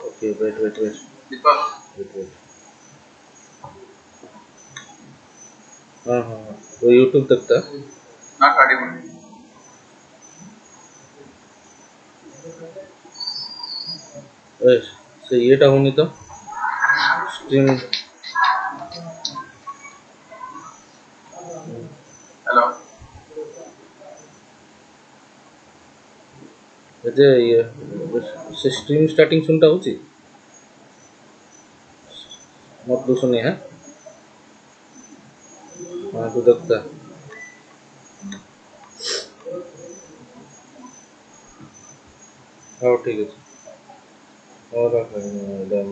Okay, wait. because Wait. हाँ वो YouTube तक था. not audible. से येटा होनी तो स्ट्रीम Hello. जे ये से स्ट्रीम स्टार्टिंग सुनता होची मत दो सुने हैं. हाँ तो देखता. हाँ ठीक है. और देन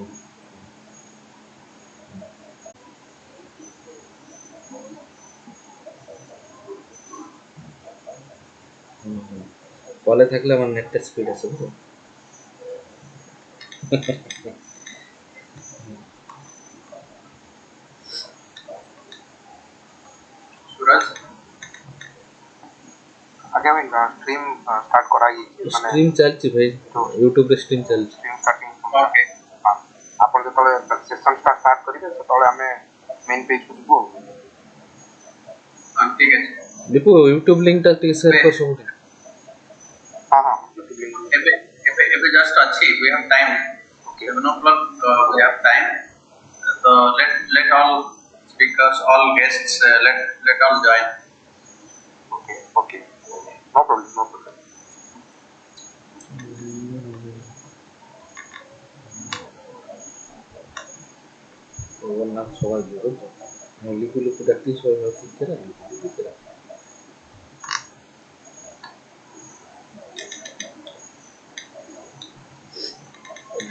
কলে থাকলে আমার নেটটা স্পিড আছে বুঝছো. Suraj. आगे में स्ट्रीम स्टार्ट कराई माने स्ट्रीम चलची भाई यूट्यूब रे स्ट्रीम चलची. स्ट्रीम स्टार्टिंग ओके हां आपण जतले सेशन स्टार्ट करिबे तळे हमें मेन पेज को जीवो. हां ठीक है. दीपू यूट्यूब लिंक टा टिके शेयर कर सब. हां एबे जस्ट अच्छी we have time. Okay 7 o'clock we have time. So let all speakers, all guests, let all join. Okay. No problem. ওনার সবাই বলতো লিকুলু প্র্যাকটিস হয় ঠিক আছে.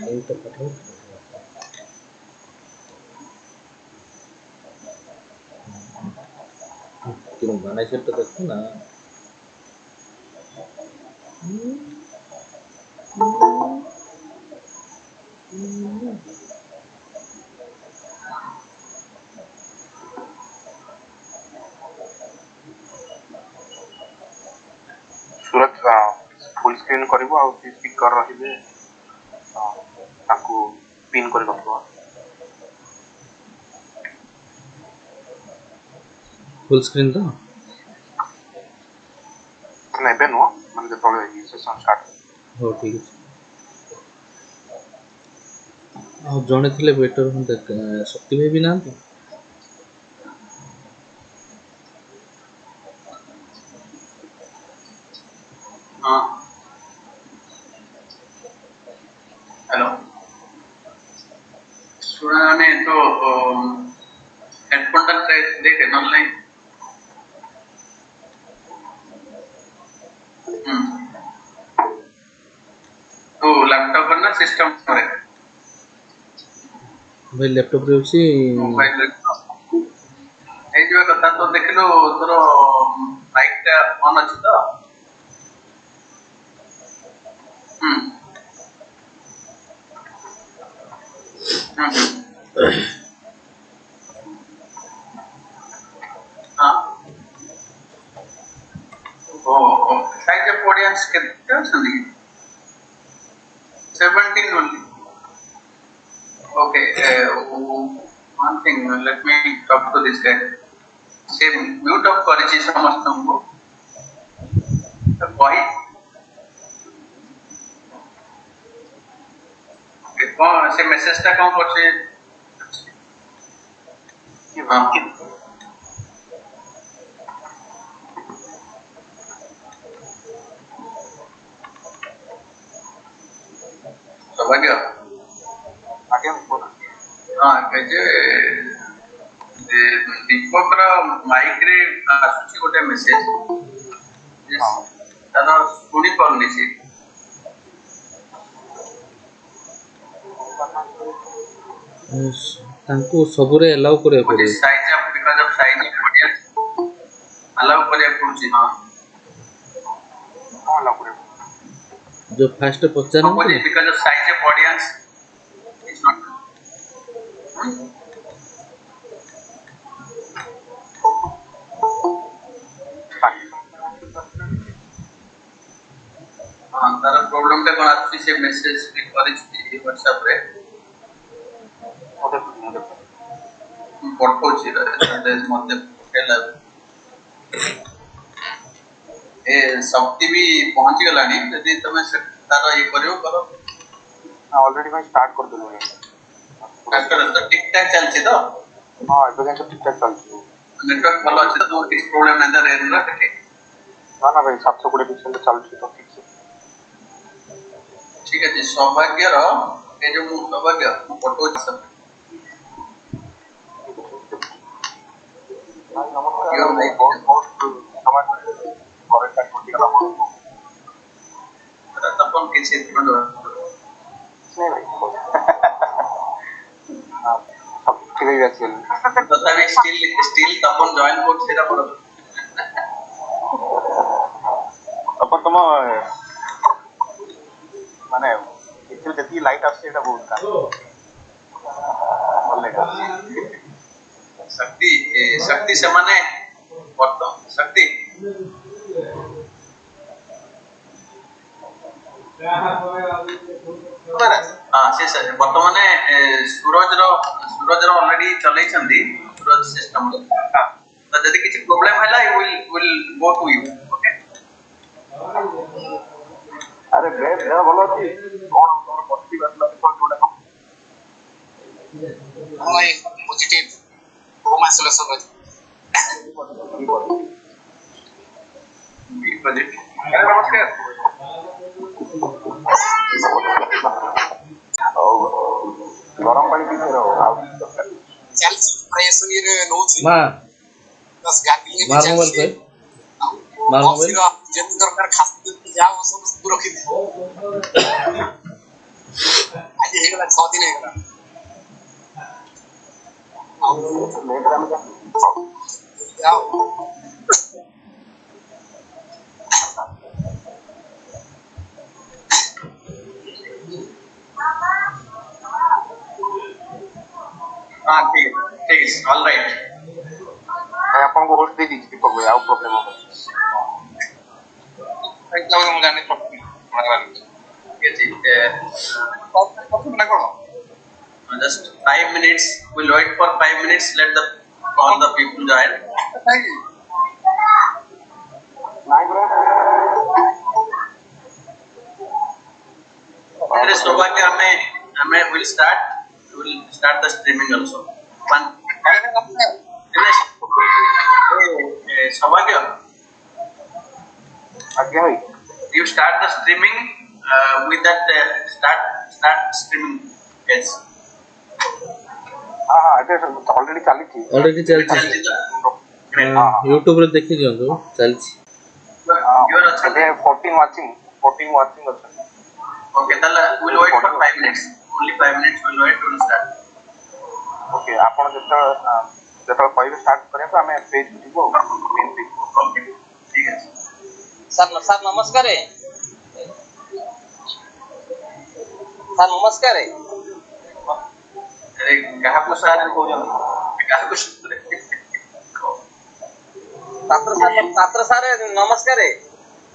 লিংকটা পাঠাও. কিরকম বানাইছে তো দেখো না. सूरज फुल स्क्रीन करिवो आ स्पीकर रहिबे ताकू पिन कर रखबो. ফুল স্ক্রিন তো नहीं बे नो माने जतले सेशन स्टार्ट हो ठीक है. ଆଉ ଜଣେ ଥିଲେ ବେଟର ହୁଅନ୍ତା. ଶକ୍ତି ଭାଇ ବି ନାହାନ୍ତି. हाँ हेलो सुनाने तो हेडफोन तक देखे ऑनलाइन. तो लैपटॉप पर ना सिस्टम पर है ଭାଇ ଲ୍ୟାପଟପ୍ରେ ଅଛି. मोबाइल ए जो कथा तो देखलो तोर माइक टा ऑन अछि तो हाँ ओ साइज ऑफ ऑडियंस कितने अछंदी 17 only. Okay, one thing, let me talk to this guy. से म्यूट ऑफ करिछि समस्त को कहि कौन से मैसेज टा कौन करछे कि बाकी समझ गया आगे बोला. हां जे दीपक रा माइक रे आसुची गोटे मेसेज तारा सुनी परनी छी ତାଙ୍କୁ ସବୁରେ ଏଲାଉ କରିବାକୁ मुझे ପଡ଼ିବ. Size of because of size of audience allow करे पड़ुची. हां अलाउ करे जो फास्ट ପଚାରନ୍ତି मुझे because of size of audience is not हां तारा प्रोब्लेम टा कोन आछि से मेसेज भी करि छी WhatsApp रे पठौछि संदेश मते पठेला ए शक्ति भी पहुंची गलानी यदि तमे से तार ये करियो करो ऑलरेडी मैं स्टार्ट कर दिलो डॉक्टर तो ठीक ठाक चलछि तो हां एबे तो ठीक ठाक चलछि नेटवर्क भलो अछि तो किस प्रॉब्लम नहीं रहे ना ठीक ना भाई 720 पिक्सल चलछि तो ठीक है जी सौभाग्य रो ए जो सौभाग्य फोटो सब नमस्कार बहुत बहुत समय करेक्ट टोटी गला तपन किसी मंडो नहीं भाई हां सब ठीक है एक्चुअली तथापि स्टिल तपन जॉइन कोड सेटा पड़ो अपन तुम माने एक्चुअली जति लाइट आछे एटा बहुत का बोलेगा शक्ति से माने वर्त शक्ति हाँ से सर वर्तमाने सूरज रो ऑलरेडी चलै छंदी सूरज सिस्टम हां तो जदी किछ प्रॉब्लम हैला will go to you okay अरे बे बोलो छी कोन तोर पॉजिटिव असला तो जोडा ओए पॉजिटिव होम आइसोलेशन रे बी पॉजिटिव नमस्कार गरम पानी पीते रहो चल प्रेस ये नोची मा बस गाड़ी में मार मोबाइल पे मार मोबाइल जब दरकार खास जाओ सब रखी दे आज हेगला 6 दिन हेगला जाओ हाँ ठीक ऑल राइट मैं अपन को होस्ट दे दी दीपक भाई आओ प्रॉब्लम हो एकदम हम जाने प्रॉब्लम ये जी प्रॉब्लम ना करो just 5 minutes we'll wait for 5 minutes let the all the people join thank you नहीं ब्रो मेरे सौभाग्य हमें will start the streaming also one सौभाग्य आज्ञा भाई you start the streaming with that start streaming yes हां हां это ऑलरेडी चालू थी ऑलरेडी चलछि YouTube रे देखि जंदो चलछि you are अच्छा 14 watching अच्छा okay then we'll wait for 5 minutes only 5 minutes we'll wait to start okay आपण जत पहिले स्टार्ट करे तो हमें पेज दिबो मेन पेज ओके ठीक है सर नमस्कार है सर नमस्कार है अरे कहा को सारे हो जानो कहा को छात्र सर नमस्कार है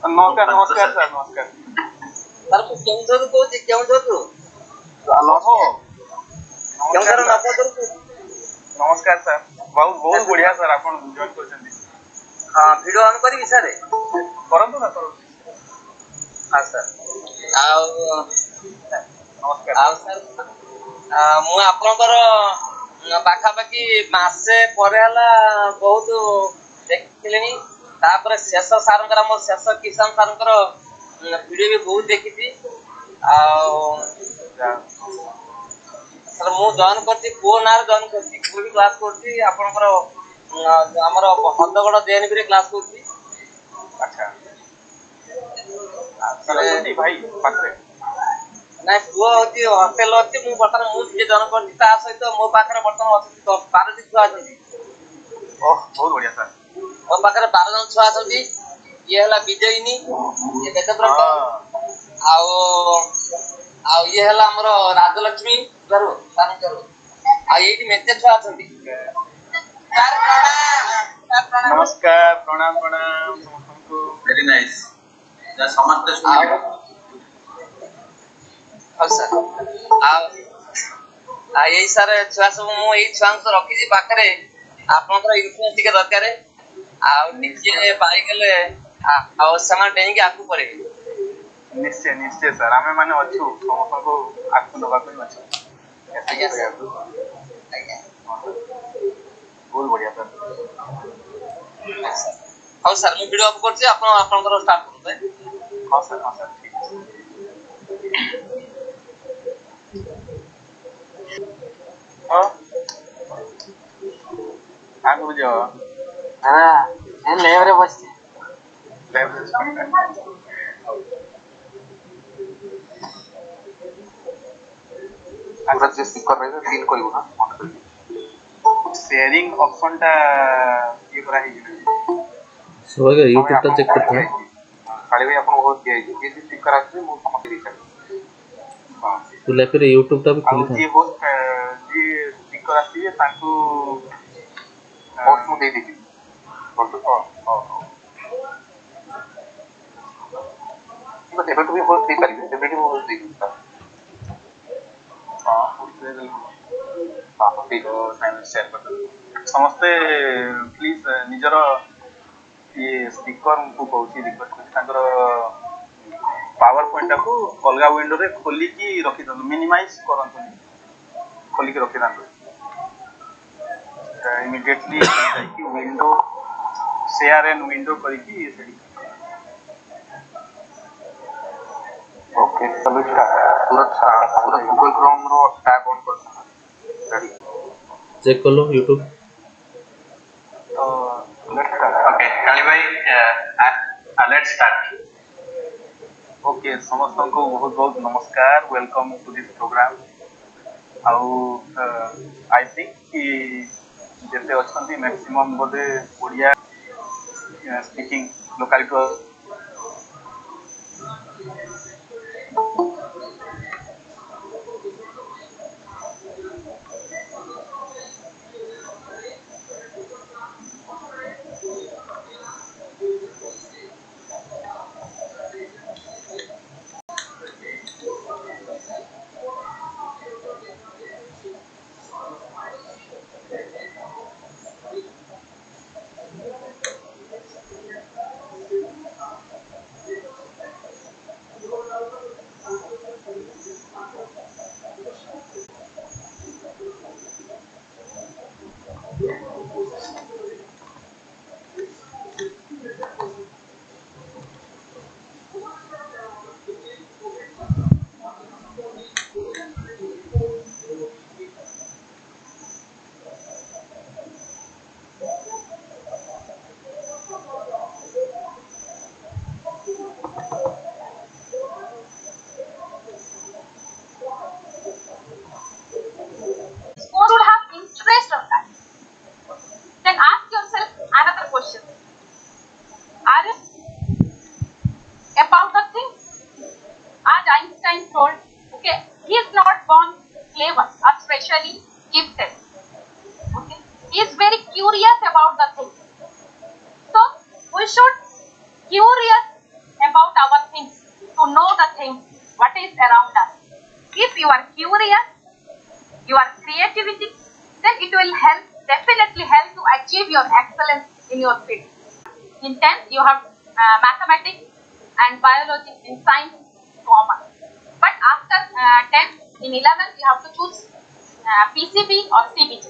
नमस्कार सर नमस्कार सर को केउंझर कोची केउंझर को हेलो केउंझर नपदर को नमस्कार सर बहुत बढ़िया सर आपण जॉइन करछन्ती हां वीडियो ऑन करी सर करंतु ना करो हां सर आओ नमस्कार आओ सर मु आपनकर पाखा पाखी मासे परे हला बहुत देखिलेनी तापर शेष सारंकर हम शेष किसान सारंकर वीडियो भी बहुत देखिथि आ सर मु जॉइन करती को नार जॉइन करती को भी क्लास करती आपनकर हमर हदगड़ जेएनबी रे क्लास करती अच्छा सर भाई पाखरे ना पुआ होती हॉस्टल होती मु बर्तन मु जे जॉइन करती ता सहित मो पाखरे बर्तन होती तो 12 छुआ अछंती ओह बहुत बढ़िया सर मो पाखरे 12 जन छुआ अछंती ये हला विजयिनी ये वेदब्रत आ ये हला हमर राजलक्ष्मी गरु तान करू आ एठी मेते छुआ अछंती नमस्कार प्रणाम समस्त वेरी नाइस जा समस्त सुनिए ହଉ ସାର୍ ଆଉ ଏଇ ସାର୍ ଛୁଆ ସବୁ ମୁଁ ଏଇ ଛୁଆଙ୍କୁ ତ ରଖିଛି ପାଖରେ ଆପଣଙ୍କର ଇନଫ୍ଲୁଏନ୍ସ ଟିକେ ଦରକାର ଆଉ ଟିକେ ପାଇଗଲେ ଆଉ ସେମାନେ ଡେଇଁକି ଆଗକୁ ପଳେଇବେ। ନିଶ୍ଚୟ ନିଶ୍ଚୟ ସାର୍ ଆମେ ମାନେ ଅଛୁ ସମସ୍ତଙ୍କୁ ଆଗକୁ ଦେବାକୁ ହିଁ ଅଛୁ। ଆଜ୍ଞା ସାର୍ ଆଜ୍ଞା ବହୁତ ବଢିଆ ସାର୍। ହଉ ସାର୍ ମୁଁ ଭିଡିଓ ଅଫ୍ କରୁଛି ଆପଣ ଆପଣଙ୍କର ଷ୍ଟାର୍ଟ କରନ୍ତୁ। ହଁ ସାର୍ ଠିକ ଅଛି। ହଁ ଆଗକୁ ଯାଅ। ଏ ଲେବରେ ବସିଛି। ପୁରା ଯେ ସ୍ପିକର ରହିବ ଫିଲ୍ କରିବୁ ନା ମନେ କରିବି। ସେୟାରିଂ ଅପସନ ଟା ଇଏ କରା ହେଇଛି। ସବାଇ ୟୁଟ୍ୟୁବ ଟା ଚେକ୍ करता है। କାଳି ଭାଇ ଆପଣ ବହୁତ ଦିଆଯାଇଛି ଯିଏ ସ୍ପିକର ଆସିବେ ମୁଁ ସମସ୍ତେ ଦେଇପାରିବି। ହଁ ତୁ ଲେପରେ ୟୁଟ୍ୟୁବ ଟା ବି ଆଉ ଖୋଲି था। ଯିଏ ହୋଷ୍ଟ ଯିଏ ସ୍ପିକର ଆସିବେ ତାଙ୍କୁ ହୋଷ୍ଟ ମୁଁ ଦେଇଦେବି। ଠିକ ଅଛି ଏବେଠୁ ବି ହୋଷ୍ଟ ଦେଇପାରିବେ ଏବେଠୁ ମୁଁ ହୋଷ୍ଟ ଦେଇଦେବି ସାର୍। ହଁ ହୋଷ୍ଟ ଦେଇଦେଲି। ହଁ ଠିକ ସେୟାର କରିଦେବି। ସମସ୍ତେ ପ୍ଲିଜ ନିଜର ଇଏ ସ୍ପିକରଙ୍କୁ କହୁଛି ରିକ୍ୱେଷ୍ଟ କରୁଛି ତାଙ୍କର ପାୱାର ପଏଣ୍ଟଟାକୁ ଅଲଗା ୱିଣ୍ଡୋରେ ଖୋଲିକି ରଖିଦିଅନ୍ତୁ ମିନିମାଇଜ କରନ୍ତୁନି ଖୋଲିକି ରଖିଥାନ୍ତୁ ଇମିଡିଏଟଲି ଯାଇକି ୱିଣ୍ଡୋ ସେୟାର ଏଣ୍ଡ ୱିଣ୍ଡୋ କରିକି ସେଠି ओके चलो पूरा गूगल क्रोम रो टैब ऑन करता हूं रेडी चेक कर लो यूट्यूब। तो लेट्स स्टार्ट ओके काली भाई लेट्स स्टार्ट ओके समस्तଙ୍କୁ ବହୁତ ବହୁତ ନମସ୍କାର ୱେଲକମ୍ ଟୁ ଦିସ୍ ପ୍ରୋଗ୍ରାମ ଆଉ ଆଇ ଥିଙ୍କ କି ଯେତେ ଅଛନ୍ତି ମ୍ୟାକ୍ସିମମ୍ ବୋଧେ Odia speaking locality in your field. In 10th, you have mathematics and biology in science common. But after 10th, in 11th, you have to choose PCB or CBT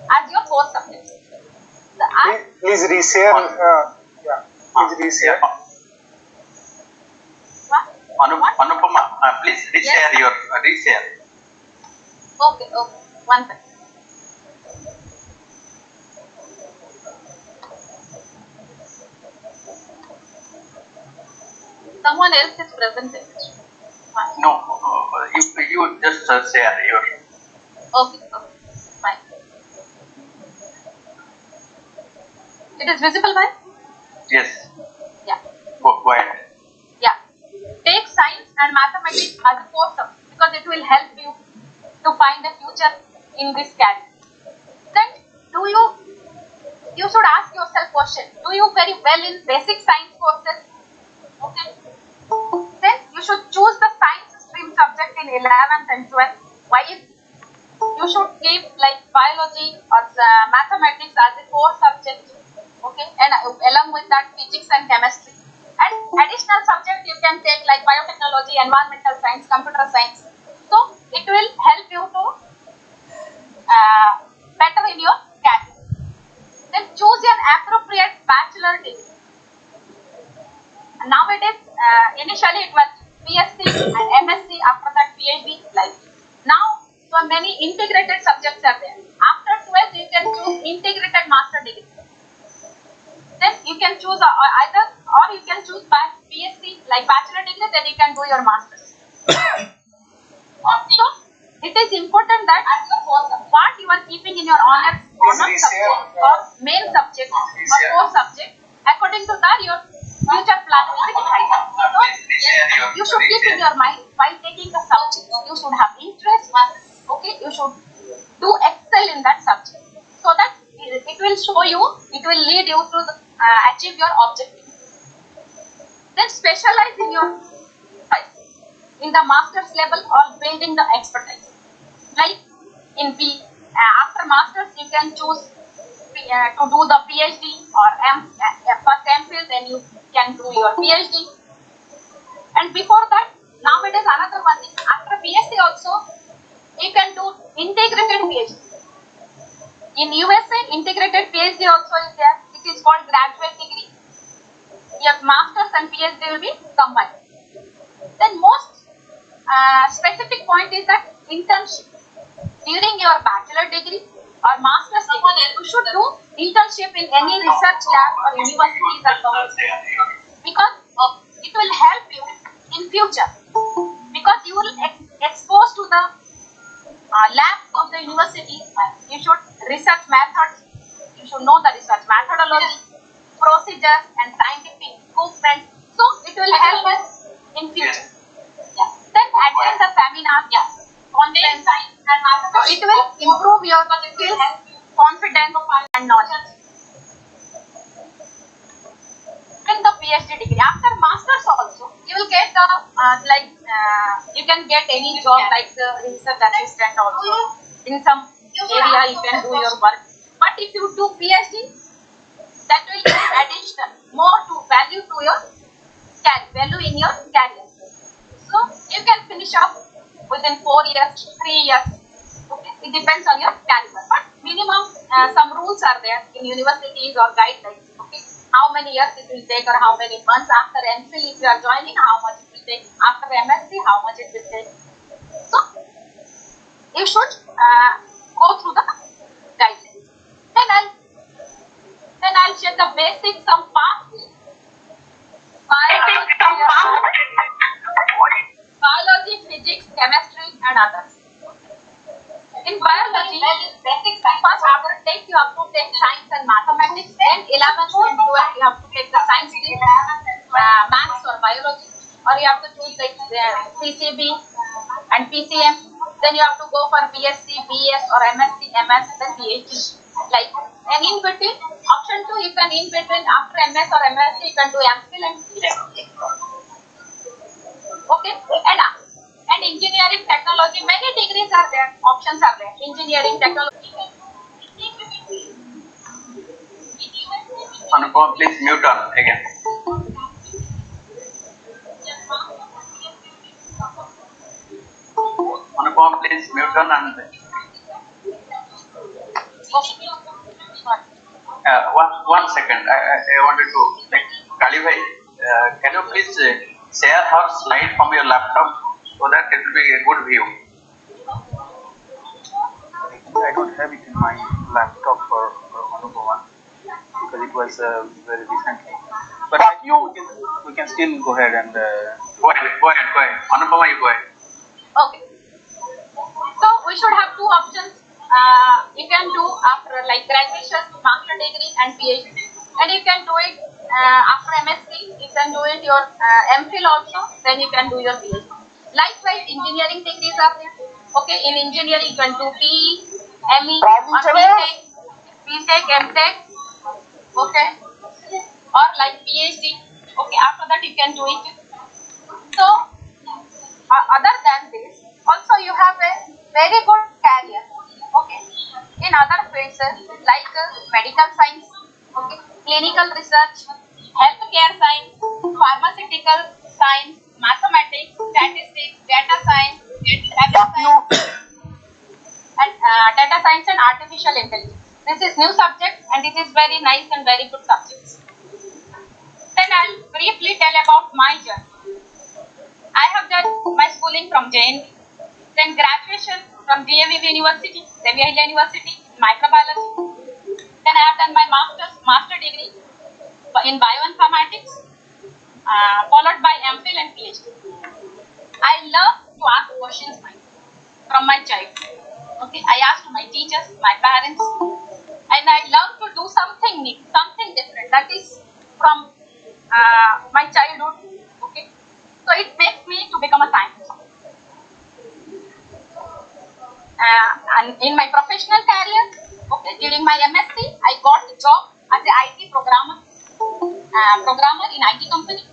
as your core subjects. please reshare please reshare Anupama please reshare yes. your reshare Okay, one second. Someone else is presenting. no you just share your Okay, fine. It is visible, right? yes Yeah. go ahead Yeah. Take science and mathematics as a core subject because it will help you to find a future in this career. Then, you should ask yourself question, do you very well in basic science courses? Okay. Then you should choose the science stream stream subject in 11th and 12th. Why you should keep like biology or mathematics as a core subject, okay, and along with that physics and chemistry, and additional subject you can take like biotechnology, environmental science, computer science. So it will help you to better in your career. Then choose an appropriate bachelor degree. Nowadays, initially it was BSc and MSc, after that PhD. Like now, so many integrated subjects are there. After 12th, you can choose integrated master degree. Then you can choose either, or you can choose BSc like bachelor degree. Then you can do your masters. So it is important that what you are keeping in your honors subject or main subject or core subject, according to that your future plan will be decided. So you should keep in your mind while taking the subject, you should have interest. Okay, you should do excel in that subject, so that it will show you, it will lead you to achieve your objective. Then specialize in your in the master's level or building the expertise. Like in after masters you can choose to do the PhD or first MPhil, then you can do your PhD. And before that, nowadays another one thing, after BSc also you can do integrated PhD. In USA, integrated PhD also is there. It is called graduate degree. Your masters and PhD will be combined. Then most specific point is that internship. During your bachelor degree or master's degree, you should do internship in any research lab or universities or colleges, because it will help you in future, because you will expose to the lab of the university. You should research methods, you should know the research methodology, procedures and scientific equipment, so it will help you in future. Then attend the seminar, conference, so it will improve your skills, confidence and knowledge. And the PhD degree, after masters also you will get the you can get any job like the research assistant also. In some area you can do your work, but if you do PhD, that will be additional, more to value to your value in your career. So you can finish up within 4 years, 3 years. Okay, it depends on your caliber, but minimum some rules are there in universities or guidelines. Okay, how many years it will take or how many months after MPhil if you are joining, how much it will take, after MSc how much it will take. So you should go through the guidelines. Then I'll share the basics, some past biology, physics, chemistry and others. In biology, first after take you have to take science and mathematics. Then 11th and 12th you have to take the science stream, maths or biology, or you have to choose like PCB and PCM. Then you have to go for BSc, BS or MSc, MS, then PhD. Like, and in between, option 2 you can in between after MS or MSc you can do MPhil and PhD. Okay, and engineering, technology, many degrees are there, options are there. Engineering, technology. Anupam, please mute on again. Anupam, please mute on and one second. I wanted to like Kali bhai, can you please share her slide from your laptop so that it will be a good view. I don't have it in my laptop for Anupama because it was very recently. But we can still go ahead and go ahead. Anupama, you go ahead. Okay. So we should have two options. You can do after like graduation, master degree and PhD, and you can do it after MSc. You can do it your MPhil also. Then you can do your PhD. Likewise, engineering degrees are there. Okay, in engineering you can do PE, ME, or BTech, MTech. Okay, or like PhD. Okay, after that you can do it. So Other than this, also you have a very good career, okay, in other fields like medical science, okay, clinical research, healthcare science, pharmaceutical science, mathematics, statistics, data science, and artificial intelligence. This is new subject and it is very nice and very good subjects. Then I'll briefly tell about my journey. I have done my schooling from JNV, then graduation from DAVV University, Devia University, microbiology. Then I have done my master degree in bioinformatics, followed by MPhil and PhD. I love to ask questions from my child. Okay, I asked my teachers, my parents, and I love to do something new, something different. That is from my childhood. Okay, so it makes me to become a scientist. And in my professional career, okay, during my MSc, I got a job as a IT programmer in IT company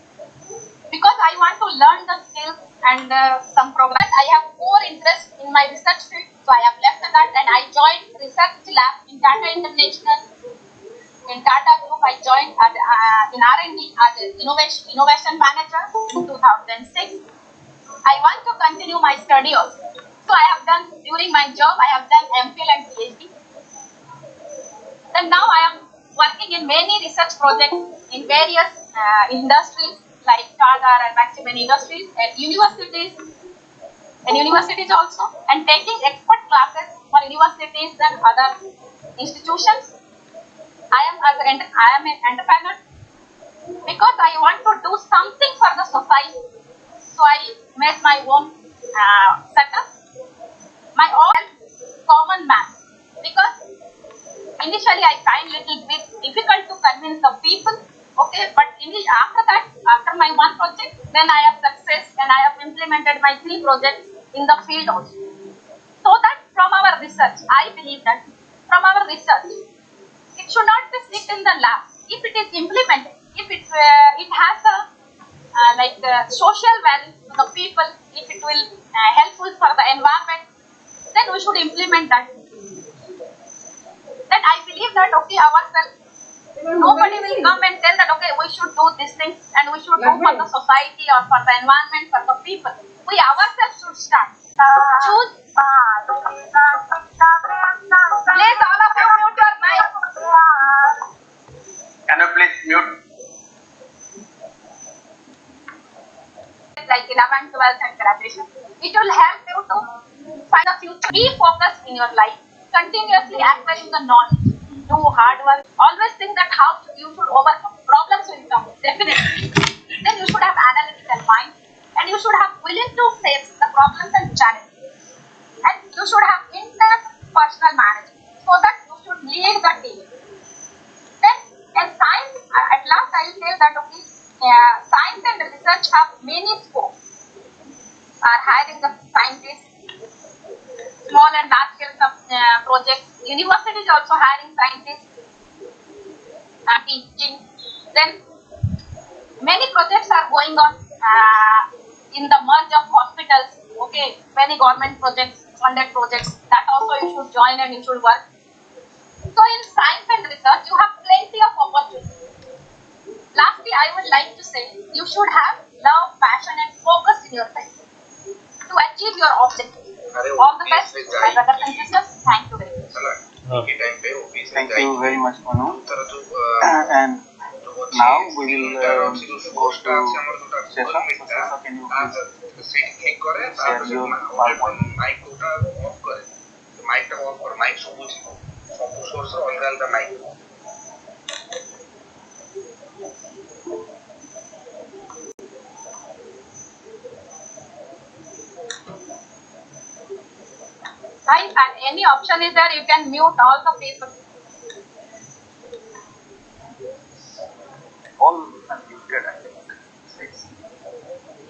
because I want to learn the skills and some programs. I have more interest in my research field, so I have left that and I joined research lab in Tata International. In Tata Group, I joined in R&D as an innovation manager in 2006. I want to continue my study also. So I have done, during my job, I have done MPhil and PhD. Then now I am working in many research projects in various industries like Tata and Maximum Industries and universities also, and taking expert classes for universities and other institutions. I am an entrepreneur because I want to do something for the society. So I made my own setup, my own common man, because initially I find little bit difficult to convince the people, okay, but after that, after my one project, then I have success and I have implemented my 3 projects in the field also. So that from our research, I believe that from our research, it should not be sit in the lab. If it is implemented, if it has a social value to the people, if it will helpful for the environment, then we should implement that. Then I believe that okay, ourselves, nobody will come and tell that okay, we should do these things and we should do for the society or for the environment, for the people. We ourselves should start. Choose. Please, all of you mute your mic. Can you please mute? Like 11th, 12th and graduation. It will help you to find the future. Be focused in your life. Continuously acquiring the knowledge. Do hard work. Always think that how you should overcome. Problems will come. Definitely. Then you should have analytical mind. And you should have willing to face the problems and challenges. And you should have in-depth personal management. So that you should lead the team. Then in science, at last I will say that okay, science and research have many scopes. Are hiring the scientists, small and large scale projects. Universities also hiring scientists, teaching. Then many projects are going on in the merge of hospitals. Okay, many government projects, funded projects. That also you should join and you should work. So in science and research, you have plenty of opportunities. Lastly, I would like to say you should have love, passion, and focus in your life to achieve your objectives. All the best, my brothers and sisters. Thank you very much. Thank you very much, Manu. And now we will go to Sesha. Sesha, can you please share your PowerPoint? And any option is there, you can mute all the people. All muted, I think.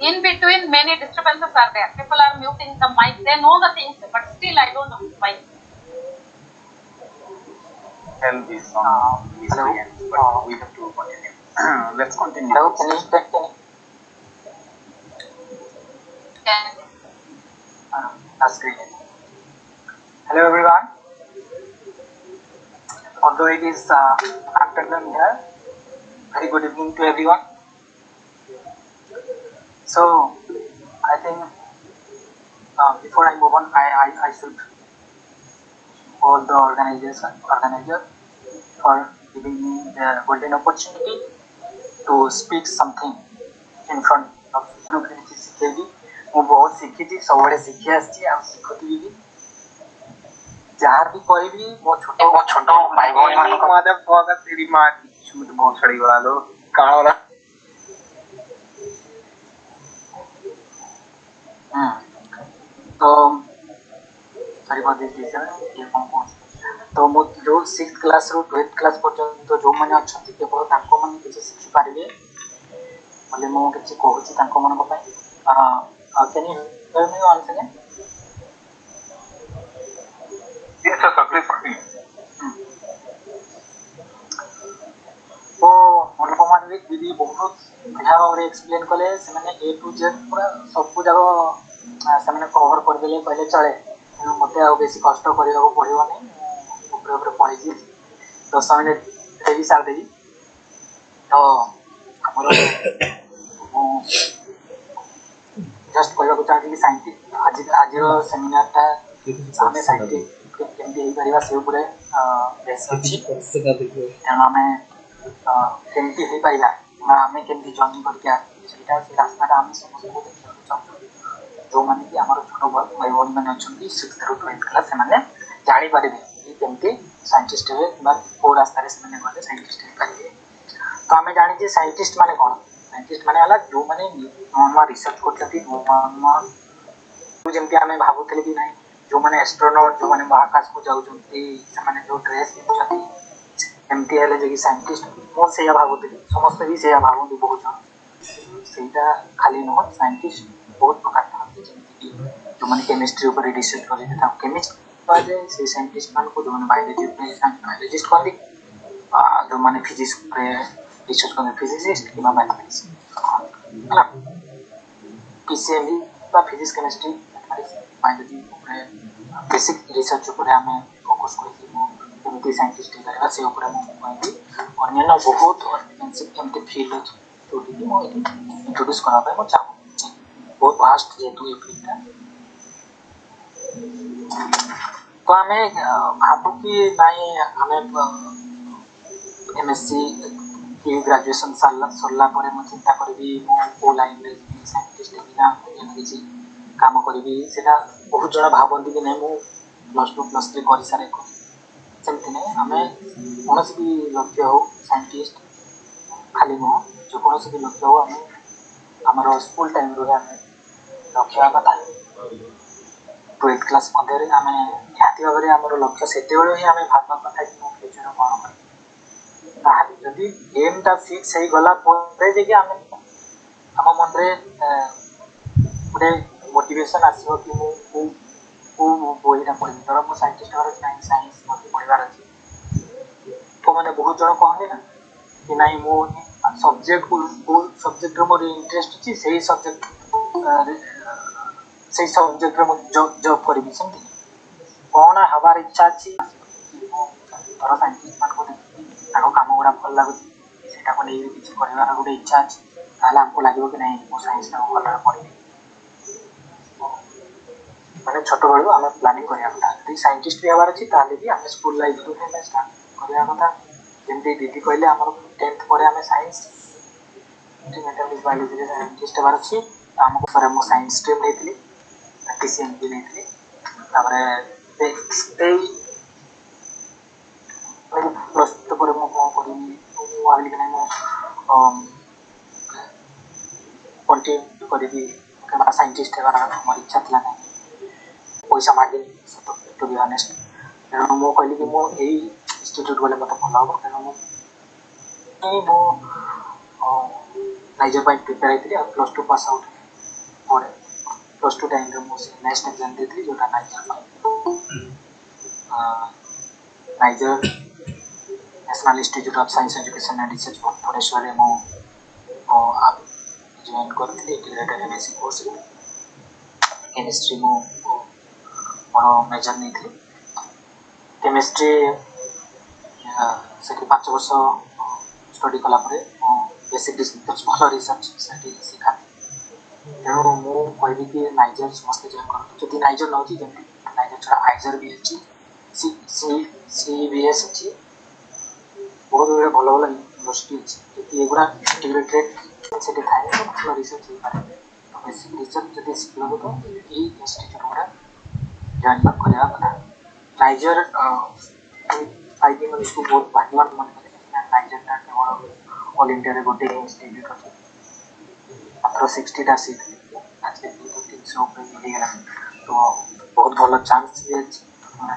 In between, many disturbances are there. People are muting the mic. They know the things, but still I don't know why. Help is on this end, but we have to continue. Let's continue. Can can. That's great. Hello everyone. Although it is afternoon here, very good evening to everyone. So I think before I move on, I should all the organizer for giving me the golden opportunity to speak something in front of you. ଶିଖେଇବି ମୁଁ ବହୁତ ଶିଖିଛି ସବୁବେଳେ ଶିଖି ଆସିଛି ଆଉ ଶିଖୁଥିବି ବି ଯାହାର ବି କହିବି ମୋ ଛୋଟ ଭାଇ ଭଉଣୀ ମାନଙ୍କ ମତେ ପକା ତେरी मां छूट बहुत छड़ी गला लो काळरा तो सॉरी फॉर दिस रीजन ये कौन तो मो जो 6th क्लास रो 12th क्लास पर्यंत जो माने अछंती केवल तांको माने किछि शिखि पारिबे बोले मो किछि कहूची तांको मानको पय can you hear me one second Yes, sir, please continue. तो अनुपमा दीदी बहुत बढ़िया भाव एक्सप्लेन कले से माने ए टू जेड पूरा सब जगह से माने कवर कर देले कहले चले मते आ बेसी कष्ट करिया को पड़िबो नै ऊपर ऊपर पड़ी जी 10 मिनिट रेडी सार देई तो हमरो जस्ट कहबा को चाहती कि साइंटिस्ट आज रो सेमिनार ता हमें साइंटिस्ट केमती ही परिवार से ऊपर बेसी तेना में केमती ही पाइला हमें केमती जर्नी करके सेटा से रास्ता रा हम समस्त को देखियो चाहू जो माने कि हमर छोटो भाई भौणी माने अछंती 6th रो 12th क्लास से माने जानि पारिबे कि केमती साइंटिस्ट हे बा को रास्ता रे से माने गले साइंटिस्ट हे पारिबे तो हमें जानि जे साइंटिस्ट माने कोन साइंटिस्ट माने हला जो माने नॉर्मल रिसर्च करथि नॉर्मल जेमती हमें भाबुतले कि नहीं जो माने एस्ट्रोनॉट जो माने महाकाश को जाउचंती से माने जो ड्रेस पिनचंती एमती हेले जे कि साइंटिस्ट मो से या भाबुतले समस्त भी से या भाबुंदी बहुत सेटा खाली न साइंटिस्ट बहुत प्रकार थांती जेमती कि जो माने केमिस्ट्री ऊपर रिसर्च करे था केमिस्ट बाजे से साइंटिस्ट मान को जो माने बायोलॉजिस्ट कोंदी जो माने फिजिक्स ऊपर रिसर्च करे फिजिसिस्ट कि मैथमेटिक्स हला पीसीएम बा फिजिक्स केमिस्ट्री मैथमेटिक्स बायोलॉजी ऊपर बेसिक रिसर्च ऊपर हमें फोकस करथि केमती साइंटिस्ट करबा से ऊपर हम कहबी अन्य बहुत एमती फील्ड अछि जोटी कि मो इंट्रोड्यूस करा पे मो चाहू बहुत वास्ट जेतु ए फील्ड तो हमें भाबू कि नहीं हमें एमएससी की ग्रेजुएशन सरला परे मो चिंता करबी मो को लाइन रे साइंटिस्ट बिना किछि काम करबी सेटा बहुत जण भाबंती कि नहीं मो +2 +3 करि सारे को सेमती नहीं हमें कौनसी भी लक्ष्य हो साइंटिस्ट खाली नुह जो कौनसी भी लक्ष्य हो हमें आमर स्कूल टाइम रो हमें लक्ष्य कथा 12th क्लास मध्य हमें निहाती भाव में आमर लक्ष्य सेते बेले ही हमें भाबा कथा कि मो फ्यूचर कोन ताहाली जदी एम ता फिक्स हे गला परे जे कि हमें हम मन रे पुरे मोटिवेशन आसीबो कि मो बोईटा पढ़ी धर मो साइंटिस्ट हर नहीं साइंस मत पढ़िबार अछि तो माने बहुत जण कहले ना कि नहीं मो सब्जेक्ट को सब्जेक्ट रो मोर इंटरेस्ट अछि सेही सब्जेक्ट रो जॉब करबी समथि कोन हबार इच्छा अछि धर साइंटिस्ट मान को ताको काम गुडा भल लागु सेटा को नहीं किछ करबार गुडे इच्छा अछि ताला हमको लागियो कि नहीं मो साइंस ना भल पढ़ी माने छोट बळू हम प्लानिंग करिया कथा यदि साइंटिस्ट भी हबार अछि ताले भी हम स्कूल लाइफ रो हम स्टार्ट करिया कथा जेमते दीदी कहले हमर 10th परे हम साइंस मेटाबॉलिज्म बायोलॉजी रे साइंटिस्ट हबार अछि हमको पर हम साइंस स्ट्रीम लेथिली पीसीएम भी लेथिली तापरे ते प्लस तो पर मो को करी वाली के नहीं कंटिन्यू करी के साइंटिस्ट हबार हमर इच्छा थला नहीं पैसा मागे टू बी ऑनेस्ट तेणु मो कहली कि मो यही इंस्टीट्यूट गले मत भल हम तेणु मो नाइजर पाई प्रिपेयर होती +2 पास आउट और +2 टाइम रे मो नेक्स्ट एग्जाम देती जोटा NISER National Institute of Science Education and Research Bhubaneswar में मो आप ज्वाइन करथि इंटीग्रेटेड एमएससी कोर्स केमिस्ट्री मो मोर मेजर नहीं थी केमिस्ट्री से 5 वर्ष स्टडी कला बेसिक डिस्क्रिप्टर्स भल रिसर्च से शिखा तेणु मुझे कहबी कि नाइजर समस्त जॉइन कर जब नाइजर नौ जमी नाइजर छड़ा आइजर भी अच्छी सी बी एस अच्छी बहुत गुड़ा भल भल यूनिवर्सिटी अच्छी जब एगुड़ा इंटीग्रेटेड से थाए तो भल रिसर्च हो पाए तो बेसिक रिसर्च जब शिखल तो यही इंस्टीट्यूट गुड़ा जॉइन करवा कथा नाइजर आई थिंक इसको बहुत भाग्यवान मन करे नाइजर टा केवल ऑल इंडिया रे गोटे इंस्टीट्यूट अच्छी मात्र 60टा सीट आज के तो 300 पे मिल गला तो बहुत भल चांस भी अच्छी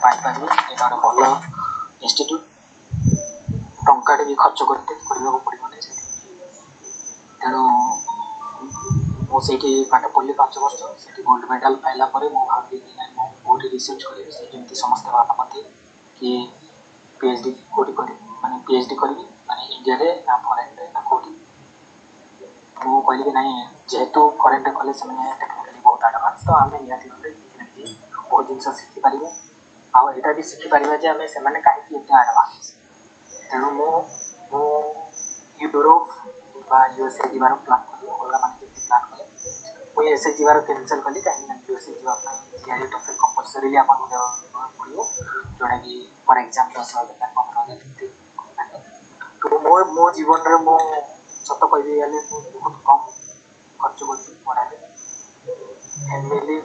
पाई पाइबे एटा भल इंस्टीट्यूट टंका भी खर्च करते करने पड़ो नहीं तेणु मुझे पाठ पढ़ी 5 वर्ष से गोल्ड मेडल पाइला भावी बहुत रिसर्च करी समस्त भावती कि पीएचडी कौटी कर माने पीएचडी करी माने इंडिया रे ना फॉरेन रे ना कौटी मु कहली कि नहीं जेहेतु फॉरेन रे कले से टेक्निकली बहुत एडवांस तो आम निहती बहुत जिन शिखी पारे आईटा भी शिखी पारे जे आम से कहीं एडवांस तेणु मु यूरोप यूएसए जीवार प्लान कली अलग माने प्लान कले मुझे एसए जीवार कैंसल कली कहीं यूएसए जीवाई जीआरई टॉफिल कंपलसरी आपको देवा पड़ो जोटा कि फॉर एग्जाम 10,000 15,000 तो मो जीवन रे मो सत कहबी गले बहुत कम खर्च कर पढ़ाई फैमिली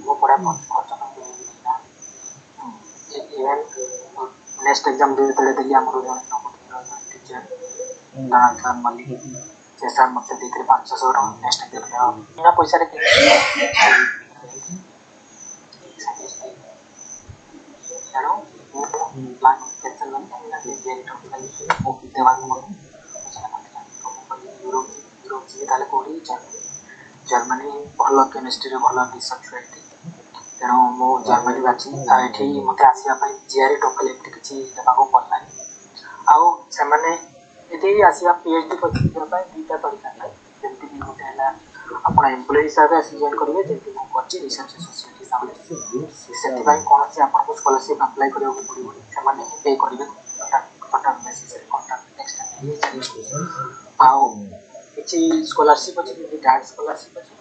मो पढ़ा खर्च करना इवेन नेक्स्ट एग्जाम जो देली आम टीचर नाना मल्लिक से सर मतलब देते 500 टका नेक्स्ट एग्जाम बिना पैसा रे तेणु प्लान कैंसल यूरोप जी कौटी जर्मनी भल केमिस्ट्री भल रिसर्च फील्ड तेणु मु जर्मनी बाची ये मत आसवाई जीआरई टोकल एमती किसी देवाक पड़ना आसवा आसवा पीएचडी करने दुईटा तरीका था जमीक गोटे है आप एम्प्लॉय हिसाब से जॉइन करेंगे जमी मुझे रिसर्च एसोसिएट हिसाब से कौन से आपको स्कॉलरशिप अप्लाई करा पड़ो से पे करेंगे कॉन्ट्राक्ट बेसिस कॉन्ट्राक्ट नेक्स्ट आउ किसी स्कॉलरशिप अच्छी डैड स्कॉलरशिप अच्छी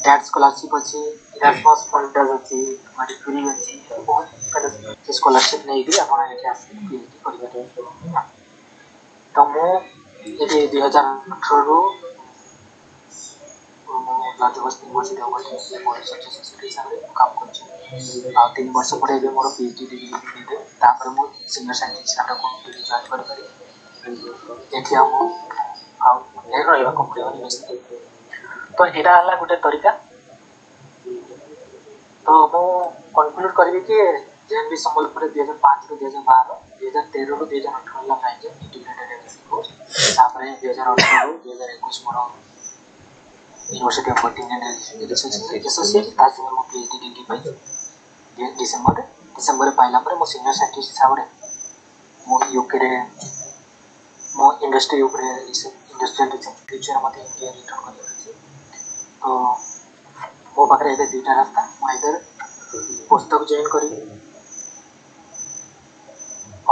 डैड स्कॉलरशिप अच्छी इरास्मस फंड्स अच्छी मारी फ्री अच्छी बहुत स्कॉलरशिप नहीं कि आप पीएचडी कर तो मुझे 2018 रु यूनिवर्सिटी रिसर्च एसोसिएट हिसाब से काम कर 3 वर्ष पर मोर पीएचडी डिग्री दे तापर मु सीनियर साइंटिस्ट हिसाब से जॉइन कर पारे एठी तो यहाँ गोटे तरीका तो मु कनक्लूड करी कि जेएनबी संबलपुर 2005 रु 2012 2013 रु 2018 पाई इंटीग्रेटेड एमएससी कोर्स तापर 2018 रु 2021 मोर यूनिवर्सिटी ऑफ वर्किंग रिसर्च एसोसिएट तास मोर पीएचडी डिग्री पाई डिसेंबर पाइला पर मो सीनियर साइंटिस्ट हिसाब से मो यूके रे मो इंडस्ट्री ऊपर इंडस्ट्रियल रिसर्च फ्यूचर मत इंडिया रिटर्न कर तो मो पाखे ए दुईटा रास्ता मुझे पोस्टडॉक जॉइन करी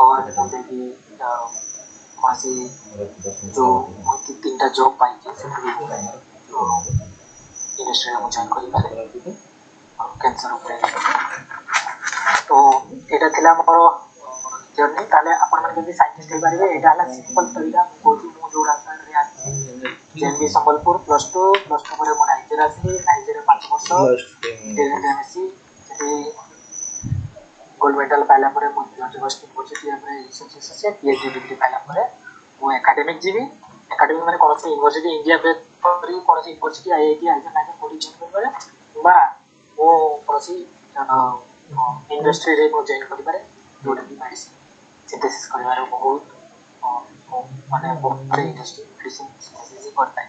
और जैसे कि कौन सी जो 3टा जॉब पाई इंडस्ट्री में जॉइन कर कैंसर तो यहाँ थिला मोर जर्नी ताले आपण मन जदी साइंटिस्ट हे पारिबे एटा हला सिंपल तरीका कोची मु जो रास्ता रे आछि जेएनबी संबलपुर +2 पर मो नाइजर आसी नाइजर 5 वर्ष एमएससी सेठी गोल्ड मेडल पाइला पर मो यूनिवर्सिटी रे रिसर्च एसोसिएट पीएचडी डिग्री पाइला पर मो एकेडमिक जीवी एकेडमिक माने कोन से यूनिवर्सिटी इंडिया पे परी कोन से यूनिवर्सिटी आईआईटी आइजन नाइजर कोडी जॉइन करे बा ओ कोसी इंडस्ट्री रे मो जॉइन करि पारे जोटा कि मेडिसिन सिंथेसिस कर बहुत माने बहुत इंडस्ट्री मेडिसिन सिंथेसिस करता है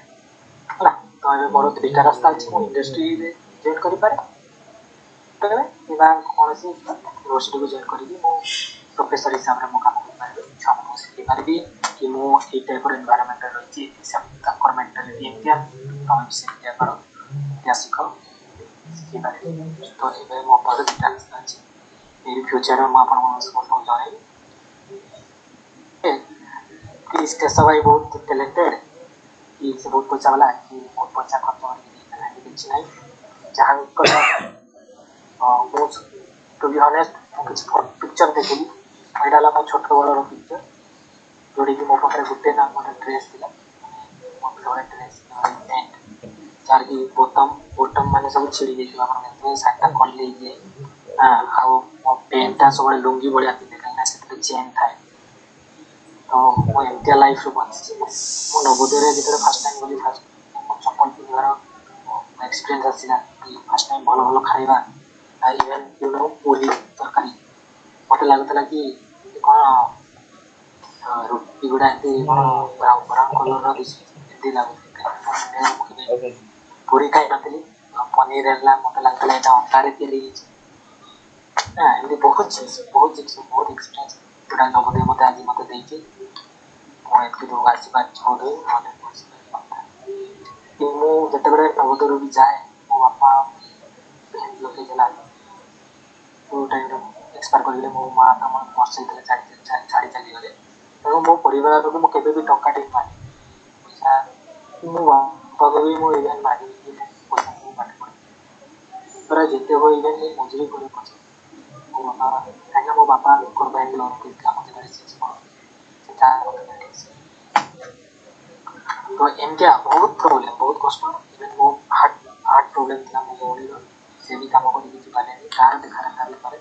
तो ये मोर 3टा रास्ता अच्छी मो इंडस्ट्री रे जॉइन करि पारे तबे किबा कोनसी यूनिवर्सिटी को जॉइन करी मो प्रोफेसर हिसाब रे मो काम कर पारे छाम सिखि पारबी कि मो ए टाइप रो एनवायरनमेंट रही सब ताकर मेंटालिटी एमतिया तो हम सिखि करो ऐतिहासिक शिखिपारे तो ये मो पर दुटा रास्ता अछि ए फ्यूचर में आपण समस्त जणाई कि स्टेस भाई बहुत टैलेंटेड कि से बहुत पैसा वाला कि बहुत पैसा खर्च करके किसी नहीं जहाँ बहुत टू बी ऑनेस्ट कुछ पिक्चर देखी एटा मो छोट बड़ पिक्चर जोड़ी कि मो पाखे गोटे ना गोटे ड्रेस थिला मो जोड़े ड्रेस पैंट चार की बोटम माने सब छिड़ी गई थी हम साटा कर ले जे हां आ मो पैंटा सब लुंगी बढ़िया थी देखा ना से चेन था तो मो एंटिया लाइफ रो बंची मो नवोदय जेते फर्स्ट टाइम गली फर्स्ट मो चप्पल पिनवार एक्सपीरियंस आसीला फर्स्ट टाइम भलो भलो खाइबा इवन यू नो पूरी तरकारी मत लागतला कि कौन रुटी गुड़ा एंती ब्राउन कलर रो दिस लागुते पूरी खाई नथली पनीर एला मत लागतला एटा अंडारे तैयारी हां एंती बहुत चीज बहुत एक्सपीरियंस जोड़ा नवोदय मत आज मत देछि मो एतकी दूर आसी बात छोड़े मने कि मो जते बड़े नवोदय रो भी जाए मो बापा बहन लोग जला तो टाइम रे एक्सपायर करले मो मां त मन वर्षे छाड़ी चली गले तो मो परिवार रो मो केबे भी टंका टे माने पैसा मो बापा भी मो इवन मानी पैसा मो पाठ पढ़े पर जेते हो इवन मो मजूरी करे पछे मो बापा काहे मो बापा को बैंक लोन के काम करे से सेटा तो एमके बहुत प्रॉब्लम बहुत कष्ट इवन मो हार्ट प्रॉब्लम था मो बॉडी रो से भी काम करी किछि पाले कार देखा रखा करे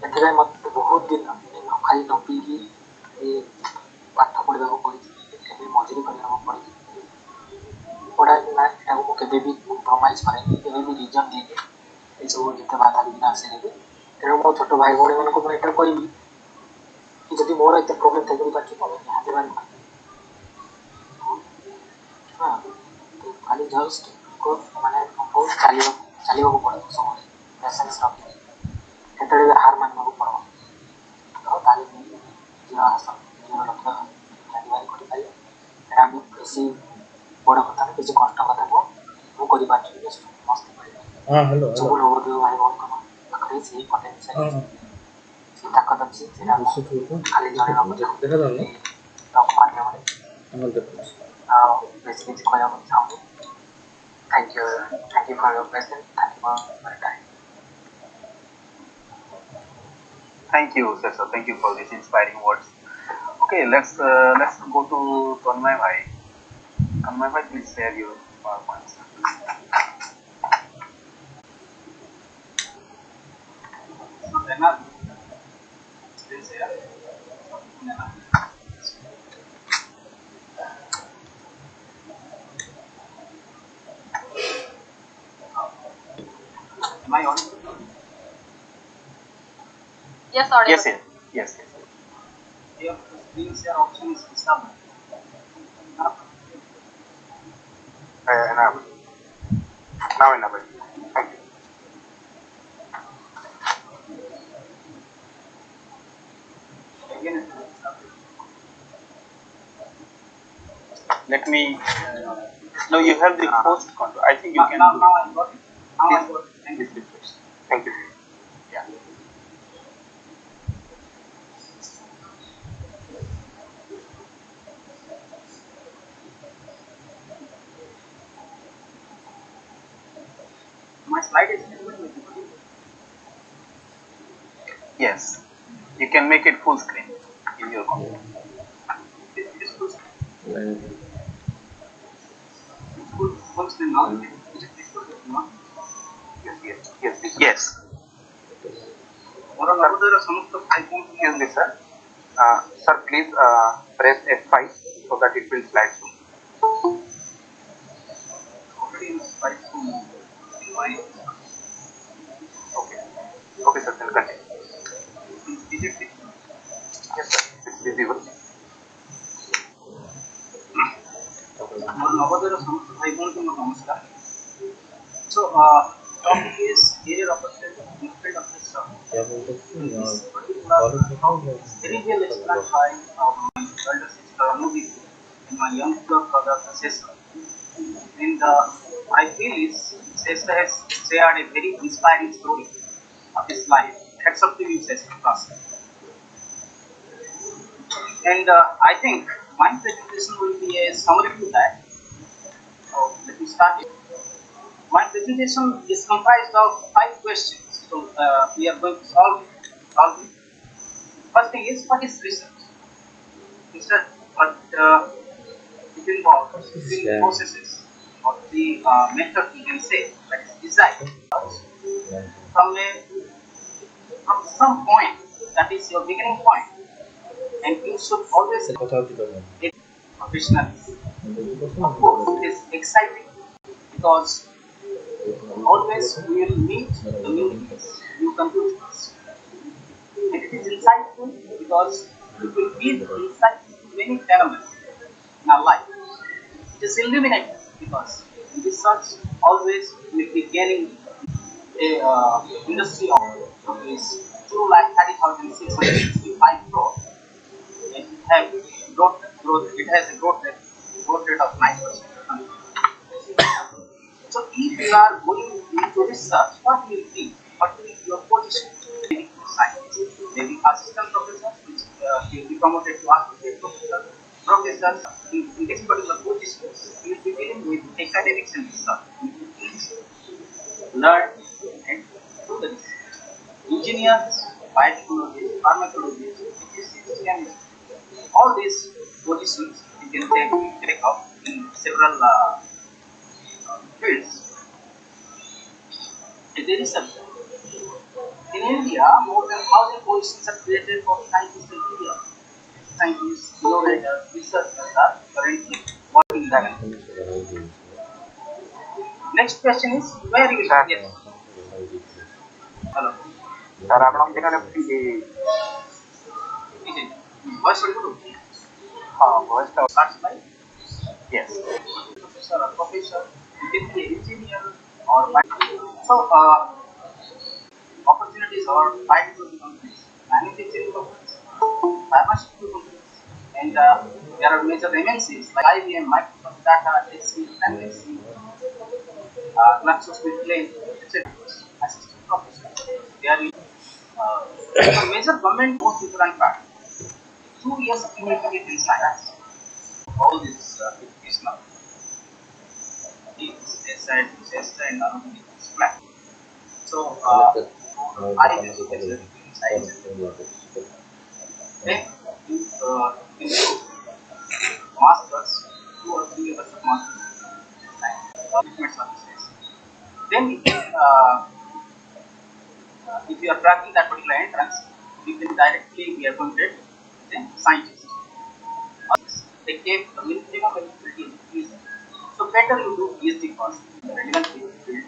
एतबे मत बहुत दिन न खाई न पी की ए पाठ पढ़ा को पड़ी एबे मजूरी करना को पड़ी पढ़ा ना एटा को केबे भी कॉम्प्रोमाइज करे केबे भी रीजन दे के ए सब जते बाधा बिना आसे रे तेरे मो छोटो भाई भौणी मन को एटा कहबी कि जदि मोर एते प्रॉब्लम थे करी पाछ तमे हाथे बान हां तो खाली जस्ट को माने बहुत चालियो को पड़े समय पेशेंस रखी केतरे हार मानना को पड़ो तो ताले जीवन हासिल जीवन लक्ष्य जानिबार करि पाइ एटा भी बेसी बड़ कथा नहीं किसी कष्ट कथा को मु करि पाछि मस्ती करि हां हेलो सब लोग जो भाई बहुत कम अखरे से पोटेंशियल से ताकत अछि सेटा खाली जणे ना बुझे देखा जाने तो माध्यम रे हम देखो आ बेसी किछ कहया चाहू thank you for your presence thank you for your time Thank you, Cesar. Thank you for these inspiring words. Okay, let's go to Tanmay Bhai. Tanmay Bhai, please share your points. Am I on? Yes, audible. Yes. Here, screen share option is disabled. Enable. Now enable. Thank you. Again, it is disabled. Let me. No, you have the post control. I think you can. Now I got it. Now I got it. Thank you. Please refresh. Thank you. Yeah. My slide is visible. Yes. You can make it full screen in your computer. It is full screen. नहीं Full screen now. Is it full screen now? Yes. ମୋର ନବୋଦୟର ସମସ୍ତ file କଣ Excuse me, sir. Sir, please press F5 so that it will slide through. already in slide to my Okay, sir. Then continue. is it visible? Yes, sir. It's visible. ମୋର ନବୋଦୟର ସମସ୍ତ ଭାଇ ଭଉଣୀଙ୍କୁ ମୋର ନମସ୍କାର. So, topic is career opportunity in field of system. क्या बोलते हैं This particular topic is very well explained by my elder sister Movie and my young brother Cesar. And I feel is Sesta has shared a very inspiring story of his life. Hats off to you, Sesta. And I think my presentation will be a summary to that. So let me start. My presentation is comprised of 5 questions. So we are going to solve it. First thing is, what is research? Research, what it involves three processes or three methods you can say, that is design. From from some point, that is your beginning point, and you should always be professional. Of course, it is exciting because always we will meet the new things, new computers. And it is insightful because it will give insight to many phenomena in our life. It is illuminating because in research always we will be gaining a industry of rupees 2,30,665 crore. And it has it has a growth rate of 9%. So if you are going into research, what will you think? What will be your position? Maybe scientist, maybe assistant professor, which will be promoted to associate professor, professors in this particular position. You will be dealing with academics and research. You will teach, learn, and do the research. Engineers, biotechnologists, pharmacologists, physicists, chemists, all these positions you can take up in several fields. It is research. In India, more than 1,000 positions are created for scientists in India. Scientists, innovators, researchers are currently working in that. Next question is, where you will get? Hello. Sir, आपण तिकडे voice audible? Voice starts by yes. Professor, you can be an engineer or so opportunities or biotechnology companies, manufacturing companies, pharmaceutical companies, and there are major MNCs like IBM, Microsoft, Tata, HC, MNC, Lakshya, etc. Assistant professors. They are the major government most important part. 2 years of immediate in science. All this educational needs, and plan. So, I have specialized in science. Then, you masters, 2 or 3 years of masters in science, treatment services. Then, if you are tracking that particular entrance, you can directly be appointed as a scientist. They take the minimum eligibility in PhD. So better you do PhD first in the relevant field,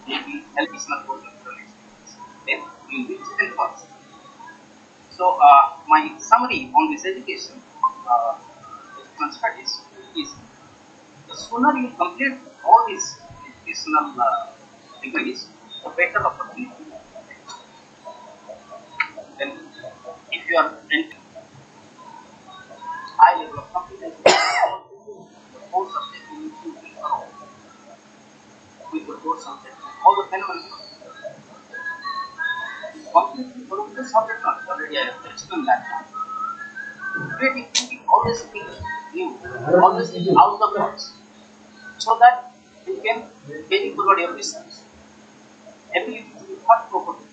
maybe additional postdoctoral experience. Then you will be taken first. So my summary on this education studies is the sooner you complete all these educational degrees, the better opportunity. Then if you are in high level of competence, the whole subject you need to be thorough with the core subject, all the phenomena. Completely thorough with the subject knowledge. Already I have explained that. Creative thinking, always think new, always think out of the box, so that you can carry forward your research. Ability to be thought properly,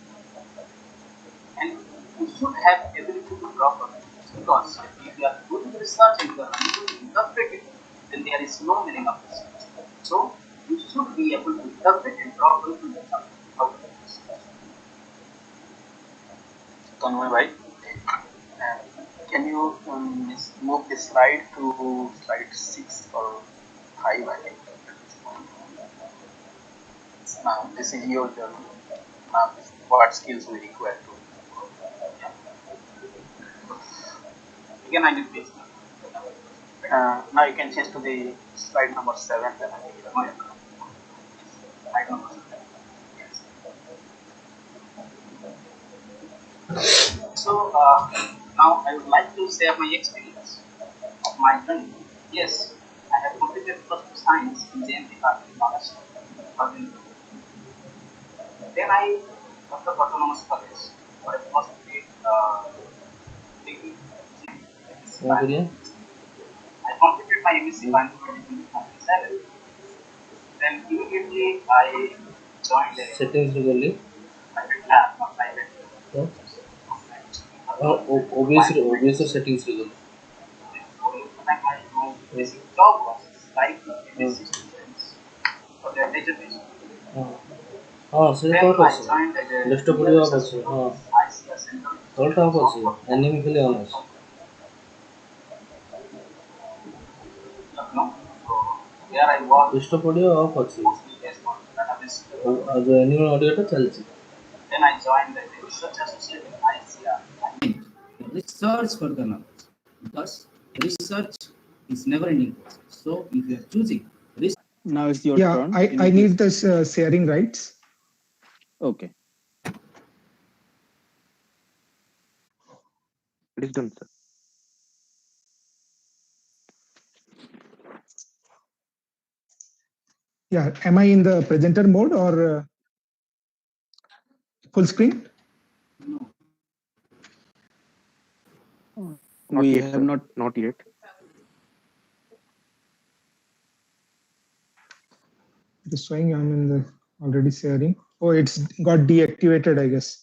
and you should have ability to draw conclusions. Because if you are doing research and you are unable to interpret it, then there is no meaning of research. So you should be able to interpret and draw conclusions out of the research. Tanmay bhai, can you move the slide to slide 6 or 5? I think at this point. Now this is your journey. Now what skills we require to. Again, I need page. Now you can change to the slide number 7. Then I think slide number 7. Yes. So now I would like to share my experience of my journey. Yes, I have completed +2 science in JM department in Maharashtra. Then I got the autonomous college for a post-grade degree. କଣ କରିବା? I completed my MSc Bioinformatics in 2007. Then immediately I joined a ସେଟିଂସରେ ଗଲି private lab, not private. ତ OBS ସେଟିଂସରେ ଗଲି My basic job was like MSc students for their dissertation. ହଁ ସେ Then କ'ଣ I କରୁଛି joined as a desktop ପଡ଼ିବା of ଅଛି ହଁ ICR center. ତଳଟା ଅଫ୍ ଅଛି ଆନିମି ଖାଲି ଅନ୍ ଅଛି There I was ଡେସ୍କଟପ୍ ପଡ଼ିବା ଅଫ୍ ଅଛି ଆଉ ଯେଉଁ ଆନିମି ଅଡ଼ିଓଟା ଚାଲିଛି Then I joined the research associate in ICR. Research for the knowledge, because research is never ending process. So if you are choosing research, Now it's your turn. I need this sharing rights. Okay. It is done, sir. Yeah, am I in the presenter mode or full screen? We yet, have sir. Not yet. It is showing I'm in the already sharing. Oh, it's got deactivated, I guess.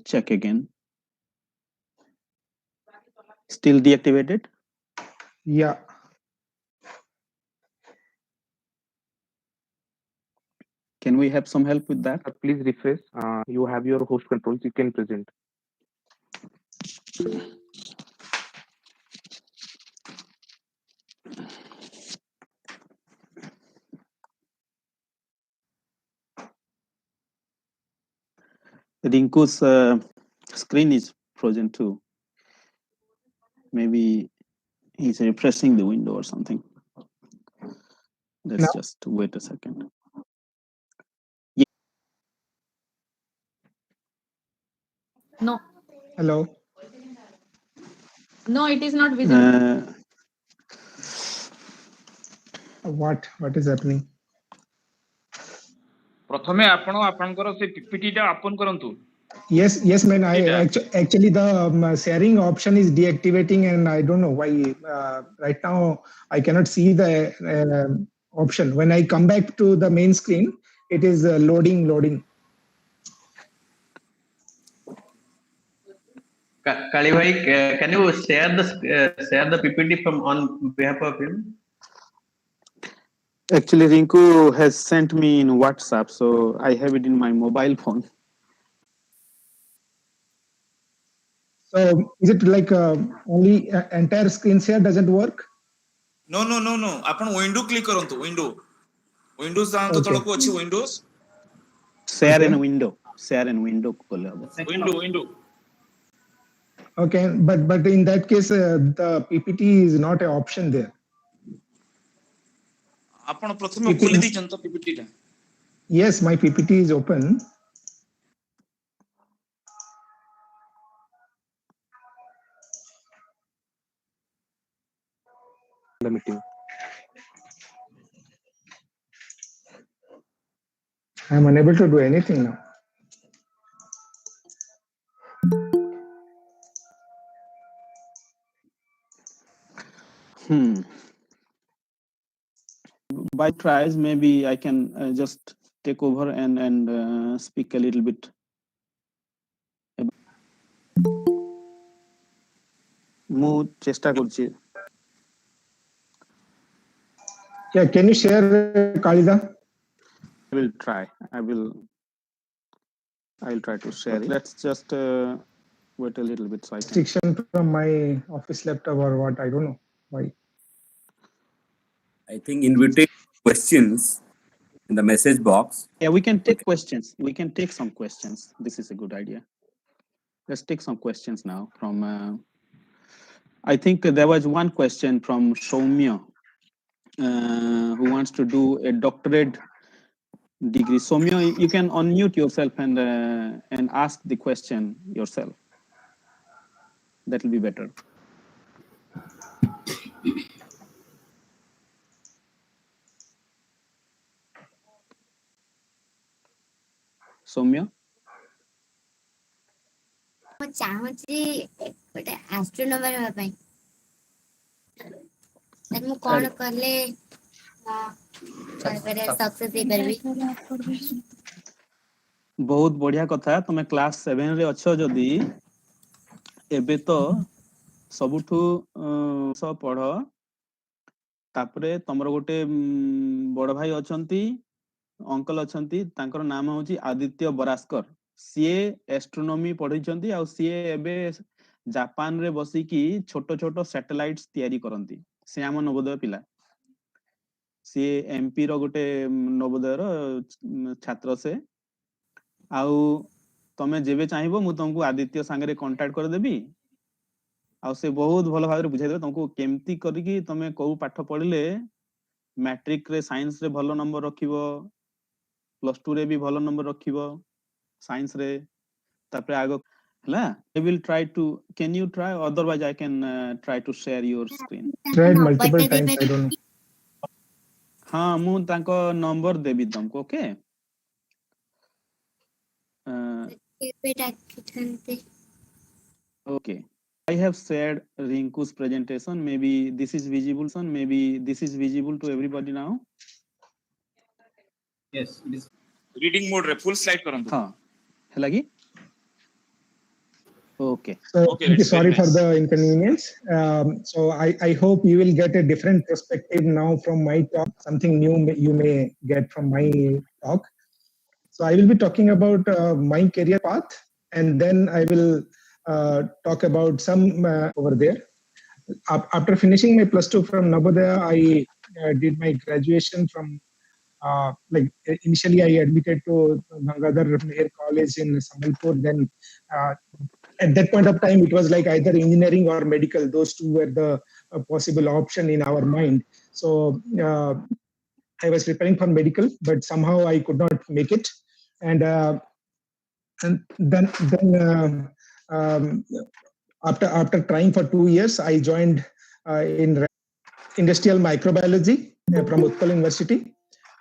Check again. Still deactivated? Yeah. Can we have some help with that? Please refresh. You have your host controls. You can present. Rinku's screen is frozen too. Maybe he's refreshing the window or something. Let's just wait a second. No. Hello. No, it is not visible. What is happening? प्रथमे आपण आपनकर से PPT टा open करंतु Yes, man. Actually the sharing option is deactivating, and I don't know why. Right now, I cannot see the option. When I come back to the main screen, it is loading. Kali bhai, can you share the PPT from on behalf of him? Actually, Rinku has sent me in WhatsApp, so I have it in my mobile phone. So is it like only entire screen share doesn't work? No. आपण window click करंतु Windows जान तो तळको अछि Windows Share in window कोले हबो window Okay, but in that case the PPT is not an option there. आपण प्रथमे खोली दिचन तो पीपीटी टा Yes, my PPT is open. The meeting. I am unable to do anything now. By tries, maybe I can just take over and speak a little bit. ମୁଁ ଚେଷ୍ଟା କରୁଛି. Yeah, can you share Kalida? I will try. I'll try to share it. Let's just wait a little bit so I can. Restriction from my office laptop or what? I don't know why. I think invitation questions in the message box. Yeah, we can take questions. We can take some questions. This is a good idea. Let's take some questions now from. I think there was one question from Soumya, who wants to do a doctorate degree. Soumya, you can unmute yourself and ask the question yourself. That will be better. Soumya? ମୁଁ ଚାହୁଁଛି ଗୋଟେ ଆଷ୍ଟ୍ରୋନମର ହେବା ପାଇଁ। ମୁଁ କଣ କଲେ success ହେଇପାରିବି? ବହୁତ ବଢିଆ କଥା। ତମେ କ୍ଲାସ 7 ରେ ଅଛ ଯଦି ଏବେ ତ ସବୁଠୁ ପଢ, ତାପରେ ତମର ଗୋଟେ ବଡ ଭାଇ ଅଛନ୍ତି, ଅଙ୍କଲ ଅଛନ୍ତି, ତାଙ୍କର ନାମ ହଉଛି ଆଦିତ୍ୟ ବରାସ୍କର। ସିଏ ଏଷ୍ଟ୍ରୋନୋମି ପଢିଛନ୍ତି ଆଉ ସିଏ ଏବେ ଜାପାନ ରେ ବସିକି ଛୋଟ ଛୋଟ ସ୍ୟାଟେଲାଇଟ୍ସ ତିଆରି କରନ୍ତି। ସେ ଆମ ନବୋଦୟ ପିଲା। ସିଏ ଏମପି ର ଗୋଟେ ନବୋଦୟର ଛାତ୍ର ସେ। ଆଉ ତମେ ଯେବେ ଚାହିଁବ ମୁଁ ତମକୁ ଆଦିତ୍ୟ ସାଙ୍ଗରେ କଣ୍ଟାକ୍ଟ କରିଦେବି, ଆଉ ସେ ବହୁତ ଭଲ ଭାବରେ ବୁଝାଇଦେବେ ତମକୁ କେମିତି କରିକି ତମେ କୋଉ ପାଠ ପଢିଲେ ମ୍ୟାଟ୍ରିକ ରେ ସାଇନ୍ସ ରେ ଭଲ ନମ୍ବର ରଖିବ, +2 ରେ ବି ଭଲ ନମ୍ବର ରଖିବ ସାଇନ୍ସ ରେ, ତାପରେ ଆଗ ହେଲା। I will try to, can you try, otherwise I can try to share your screen. Tried multiple times, I don't know. हाँ, ମୁଁ ତାଙ୍କ ନମ୍ବର ଦେବି ତମକୁ। Okay, okay. I have shared Rinku's presentation. Maybe this is visible, son. Maybe this is visible to everybody now. Yes, it is. Reading mode रे full slide करंतु। हाँ, है लगी? Okay. So Okay, thank you. it's very Sorry for nice. the inconvenience. So I hope you will get a different perspective now from my talk. Something new you may get from my talk. So I will be talking about my career path, and then I will talk about some over there. After finishing my +2 from Navodaya, I did my graduation from initially I admitted to Gangadhar Meher College in Sambalpur. Then at that point of time, it was like either engineering or medical. Those two were the possible option in our mind. So I was preparing for medical, but somehow I could not make it. And then after trying for 2 years, I joined in industrial microbiology from Utkal University,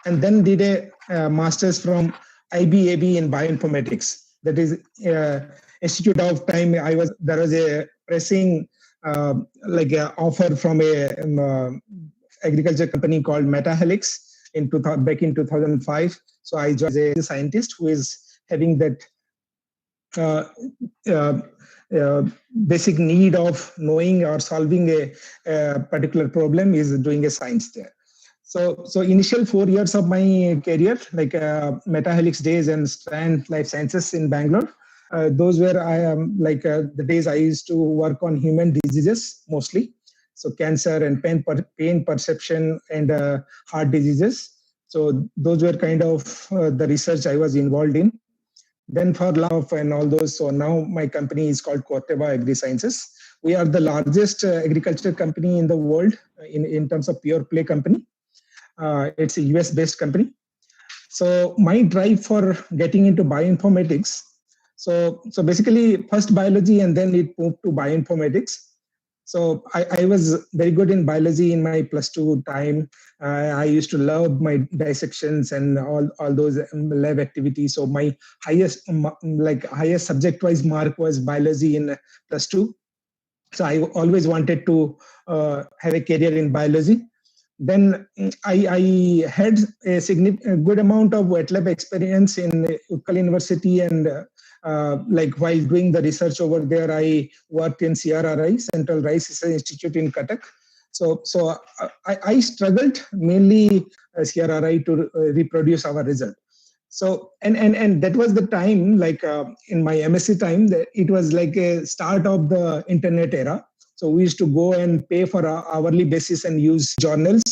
and then did a master's from IBAB in bioinformatics. That is Institute of Time. There was a pressing offer from a agriculture company called Metahelix back in 2005. So I joined as a scientist who is having that basic need of knowing or solving a particular problem, is doing a science there. So initial 4 years of my career, like Metahelix days and Strand Life Sciences in Bangalore, those were the days I used to work on human diseases mostly. So cancer and pain perception and heart diseases. So those were kind of the research I was involved in. Then for love and all those, so now my company is called Corteva Agri Sciences. We are the largest agriculture company in the world in terms of pure play company. It's a US-based company. So my drive for getting into bioinformatics, so basically first biology and then it moved to bioinformatics. So I was very good in biology in my +2 time. I used to love my dissections and all those lab activities. So my highest subject-wise mark was biology in +2. So I always wanted to have a career in biology. Then I had a good amount of wet lab experience in Utkal University, and while doing the research over there, I worked in CRRI, Central Rice Research Institute in Cuttack. So I struggled mainly CRRI to reproduce our result. So and that was the time, in my MSc time, that it was like a start of the internet era. So we used to go and pay for our hourly basis and use journals,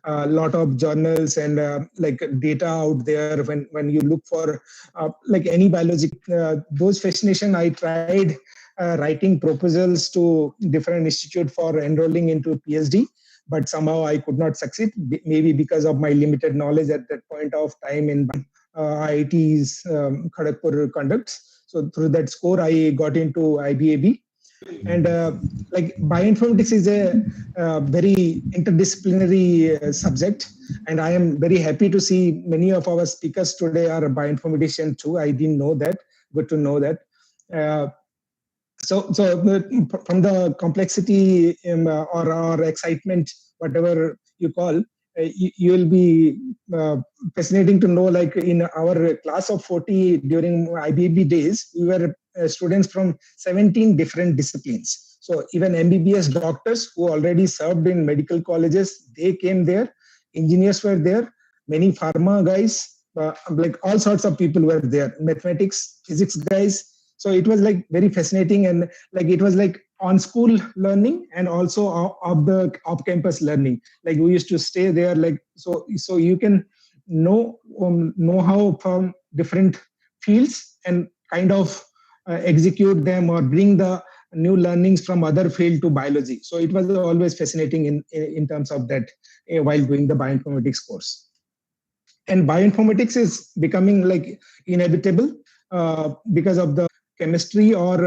a lot of journals and data out there. When you look for any biology, those fascination, I tried writing proposals to different institute for enrolling into PhD, but somehow I could not succeed, maybe because of my limited knowledge at that point of time in IIT's Kharagpur conducts. So through that score, I got into IBAB. And like bioinformatics is a very interdisciplinary subject, and I am very happy to see many of our speakers today are bioinformatician too. I didn't know that. Good to know that. So from the complexity or excitement, whatever you call, you will be fascinating to know, like in our class of 40 during IBB days, we were students from 17 different disciplines. So even MBBS doctors who already served in medical colleges, they came there. Engineers were there. Many pharma guys, like all sorts of people were there. Mathematics, physics guys. So it was like very fascinating, and like it was like on school learning and also off campus learning. Like we used to stay there, like so you can know how from different fields and kind of execute them or bring the new learnings from other field to biology. So it was always fascinating in terms of that while doing the bioinformatics course. And bioinformatics is becoming like inevitable because of the chemistry or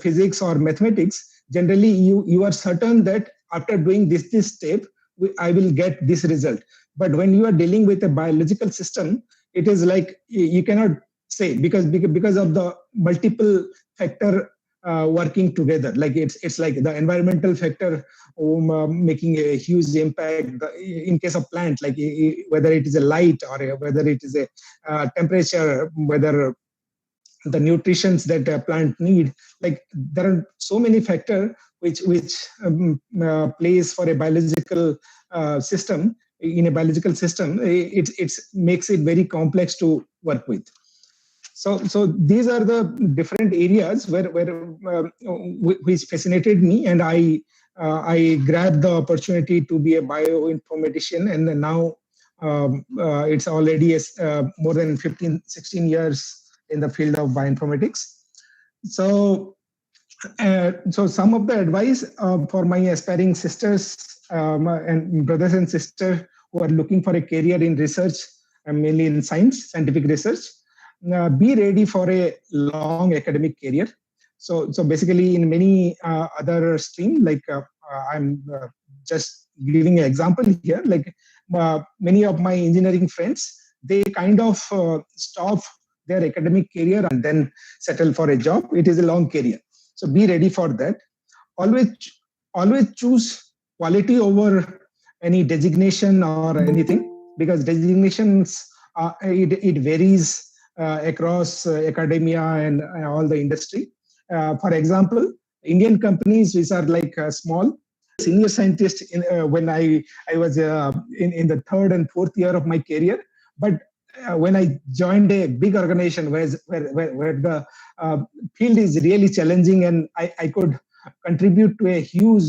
physics or mathematics. Generally, you are certain that after doing this step, I will get this result. But when you are dealing with a biological system, it is like you cannot say, because of the multiple factor working together. Like it's like the environmental factor making a huge impact. In case of plant, like whether it is a light or whether it is a temperature, whether the nutrients that a plant need, like there are so many factors which plays for a biological system. In a biological system, it makes it very complex to work with. So these are the different areas where which fascinated me, and I grabbed the opportunity to be a bioinformatician, and now it's already more than 16 years in the field of bioinformatics. So some of the advice for my aspiring sisters and brothers and sisters who are looking for a career in research, mainly in scientific research, be ready for a long academic career. So basically in many other streams, like I'm just giving an example here, like many of my engineering friends, they kind of stop their academic career and then settle for a job. It is a long career. So be ready for that. Always choose quality over any designation or anything, because designations, it varies across academia and all the industry. For example, Indian companies which are like small, senior scientist when I was in the third and fourth year of my career. But when I joined a big organization where the field is really challenging, and I could contribute to a huge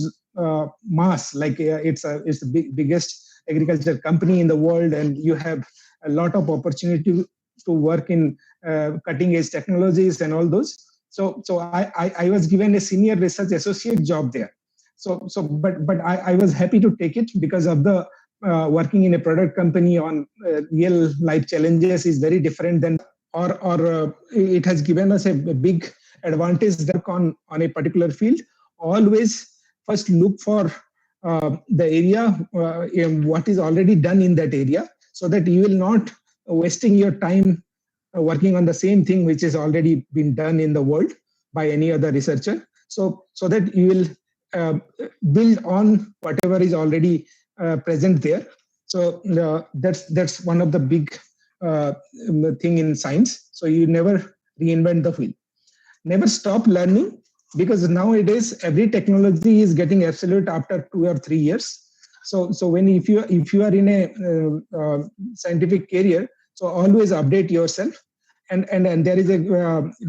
mass, like it's the biggest agriculture company in the world, and you have a lot of opportunity to work in cutting edge technologies and all those. So I was given a senior research associate job there. But I was happy to take it because of the working in a product company on real life challenges is very different than, or it has given us a big advantage that on a particular field. Always first look for the area, what is already done in that area, so that you will not wasting your time working on the same thing which has already been done in the world by any other researcher. So that you will build on whatever is already present there. So that's one of the big thing in science. So you never reinvent the wheel. Never stop learning, because nowadays every technology is getting absolute after 2 or 3 years. So if you are in a scientific career, so always update yourself. And there is a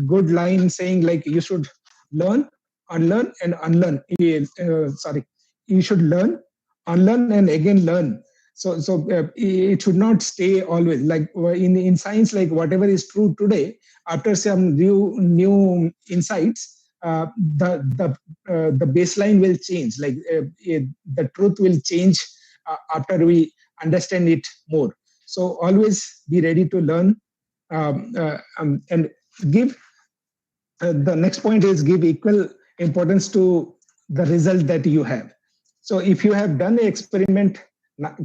good line saying, like, you should learn, unlearn, and unlearn. You should learn, unlearn, and again learn. So it should not stay always. Like in science, like whatever is true today, after some new insights, the baseline will change. Like the truth will change after we understand it more. So always be ready to learn and give the next point is give equal importance to the result that you have. So if you have done the experiment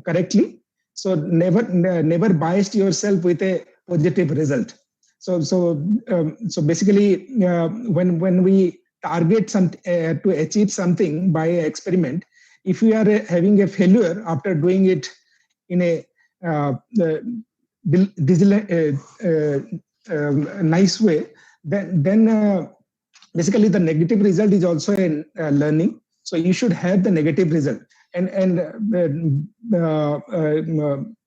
correctly, so never biased yourself with a positive result. So basically, when we target to achieve something by experiment, if we are having a failure after doing it in a nice way, then basically the negative result is also a learning. So you should have the negative result, and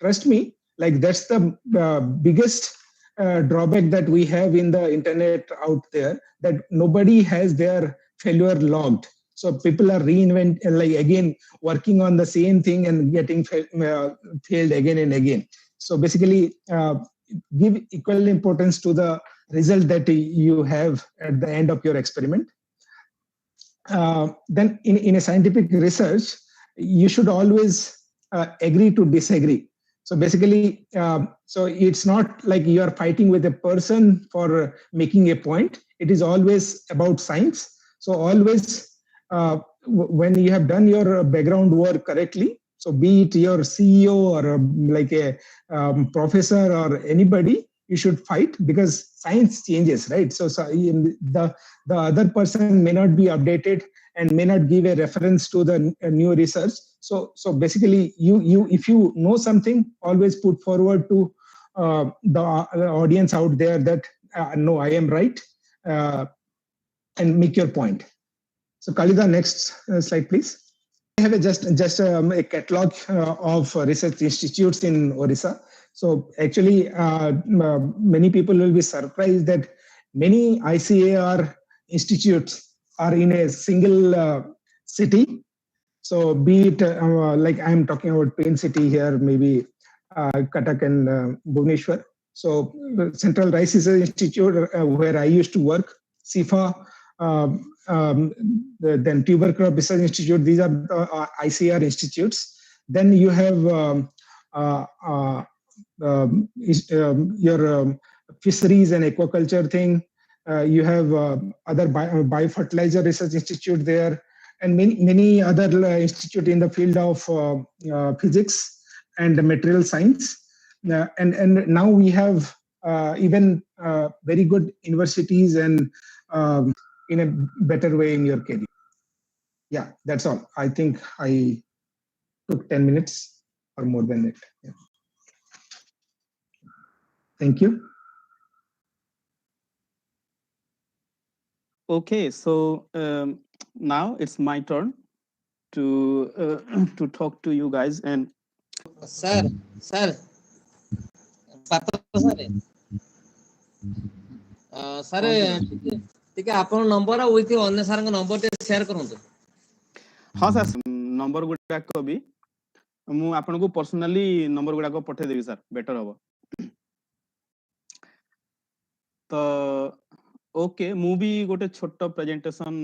trust me, like that's the biggest drawback that we have in the internet out there, that nobody has their failure logged. So people are like again working on the same thing and getting failed again and again. So basically, give equal importance to the result that you have at the end of your experiment. Then in a scientific research, you should always agree to disagree. So basically, so it's not like you are fighting with a person for making a point. It is always about science. So always, when you have done your background work correctly, so be it your CEO or like a professor or anybody, you should fight, because science changes, right? So the other person may not be updated and may not give a reference to the new research. So basically, you if you know something, always put forward to the audience out there that no, I am right, and make your point. So Kalida, next slide, please. I have just a catalog of research institutes in Orissa. So actually, many people will be surprised that many ICAR institutes are in a single city. So be it like I'm talking about Pain City here, maybe Cuttack and Bhubaneswar. So Central Rice Research Institute, where I used to work, SIFA, then Tuber Crop Research Institute. These are ICR institutes. Then you have your fisheries and aquaculture thing. You have other biofertilizer research institute there, and many other institute in the field of physics and material science. And now we have even very good universities and in a better way in your career. Yeah, that's all. I think I took 10 minutes or more than that. Yeah. Thank you. Okay, so now it's my turn to talk to you guys. And sir, sir, ଟିକେ ଆପଣ number with ଅନ୍ୟ ସାରଙ୍କ number ଟିକେ share କରନ୍ତୁ। ହଁ sir, number ଗୁଡାକ ବି ମୁଁ ଆପଣଙ୍କୁ ପର୍ସନାଲି ନମ୍ବର ଗୁଡାକ ପଠେଇଦେବି ସାର୍, ବେଟର ହବ। ତ ଓକେ, ମୁଁ ବି ଗୋଟେ ଛୋଟ ପ୍ରେଜେଣ୍ଟେସନ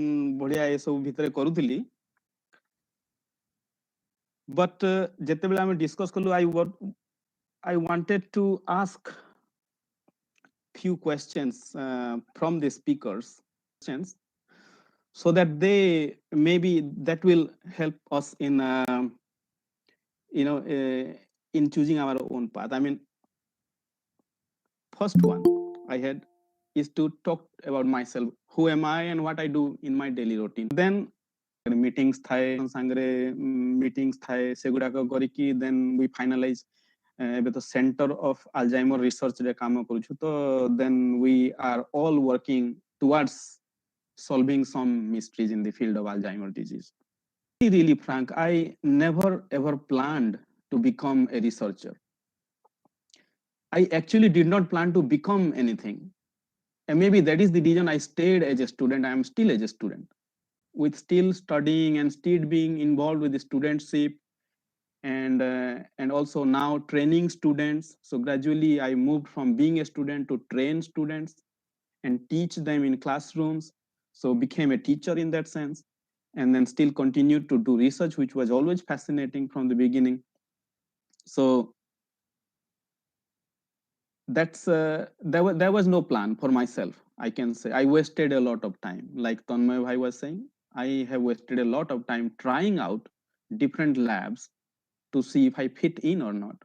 ବଢିଆ ଏସବୁ ଭିତରେ କରୁଥିଲି, ବଟ୍ ଯେତେବେଳେ ଆମେ ଡିସ୍କସ୍ କଲୁ, I wanted to ask few questions from the speakers, so that they maybe that will help us in in choosing our own path. I mean, first one I had is to talk about myself. Who am I and what I do in my daily routine. Then meetings thae segudaka kariki, then we finalize the Center of Alzheimer Research re kaam karuchu. So then we are all working towards solving some mysteries in the field of Alzheimer disease. To be really frank, I never ever planned to become a researcher. I actually did not plan to become anything. And maybe that is the reason I stayed as a student. I am still as a student, with still studying and still being involved with the studentship, and also now training students. So gradually I moved from being a student to train students and teach them in classrooms. So became a teacher in that sense, and then still continued to do research, which was always fascinating from the beginning. So there was no plan for myself. I can say I wasted a lot of time. Like Tanmay Bhai was saying, I have wasted a lot of time trying out different labs to see if I fit in or not.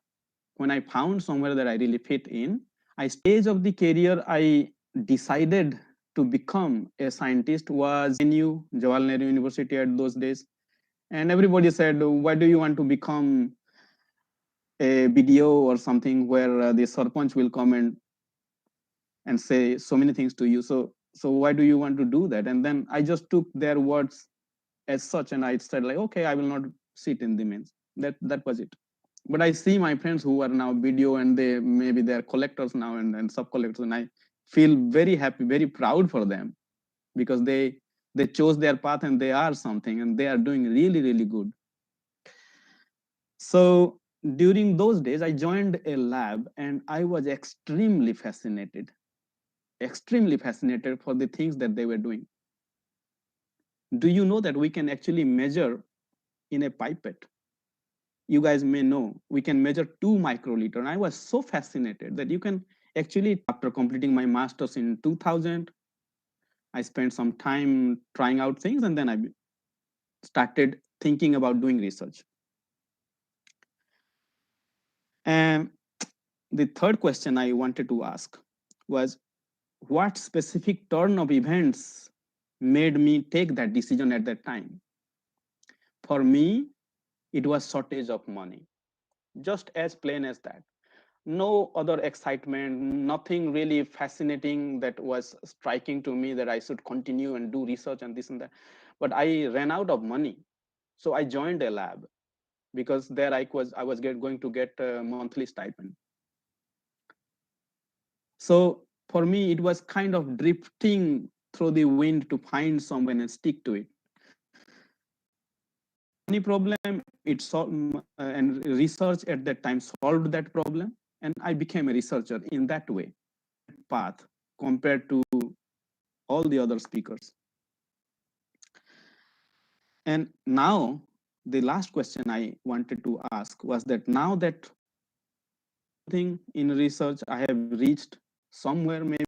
When I found somewhere that I really fit in, stage of the career I decided to become a scientist was NU, Jawaharlal Nehru University at those days. And everybody said, why do you want to become a BDO or something where the Sarpanch will come and say so many things to you. So why do you want to do that? And then I just took their words as such, and I said like, okay, I will not sit in the mains. That was it. But I see my friends who are now BDO and they're collectors now and sub collectors, and I feel very happy, very proud for them because they chose their path and they are something and they are doing really, really good. So during those days, I joined a lab and I was extremely fascinated for the things that they were doing. Do you know that we can actually measure in a pipette? You guys may know we can measure 2 microliter. And I was so fascinated that you can actually, after completing my master's in 2000, I spent some time trying out things and then I started thinking about doing research. And the third question I wanted to ask was, what specific turn of events made me take that decision at that time? For me, it was shortage of money, just as plain as that. No other excitement, nothing really fascinating that was striking to me that I should continue and do research and this and that. But I ran out of money. So I joined a lab because there I was going to get a monthly stipend. So for me, it was kind of drifting through the wind to find someone and stick to it. Any problem, it solved, and research at that time solved that problem, and I became a researcher in that way, path compared to all the other speakers. And now, the last question I wanted to ask was that now that thing in research, I have reached somewhere maybe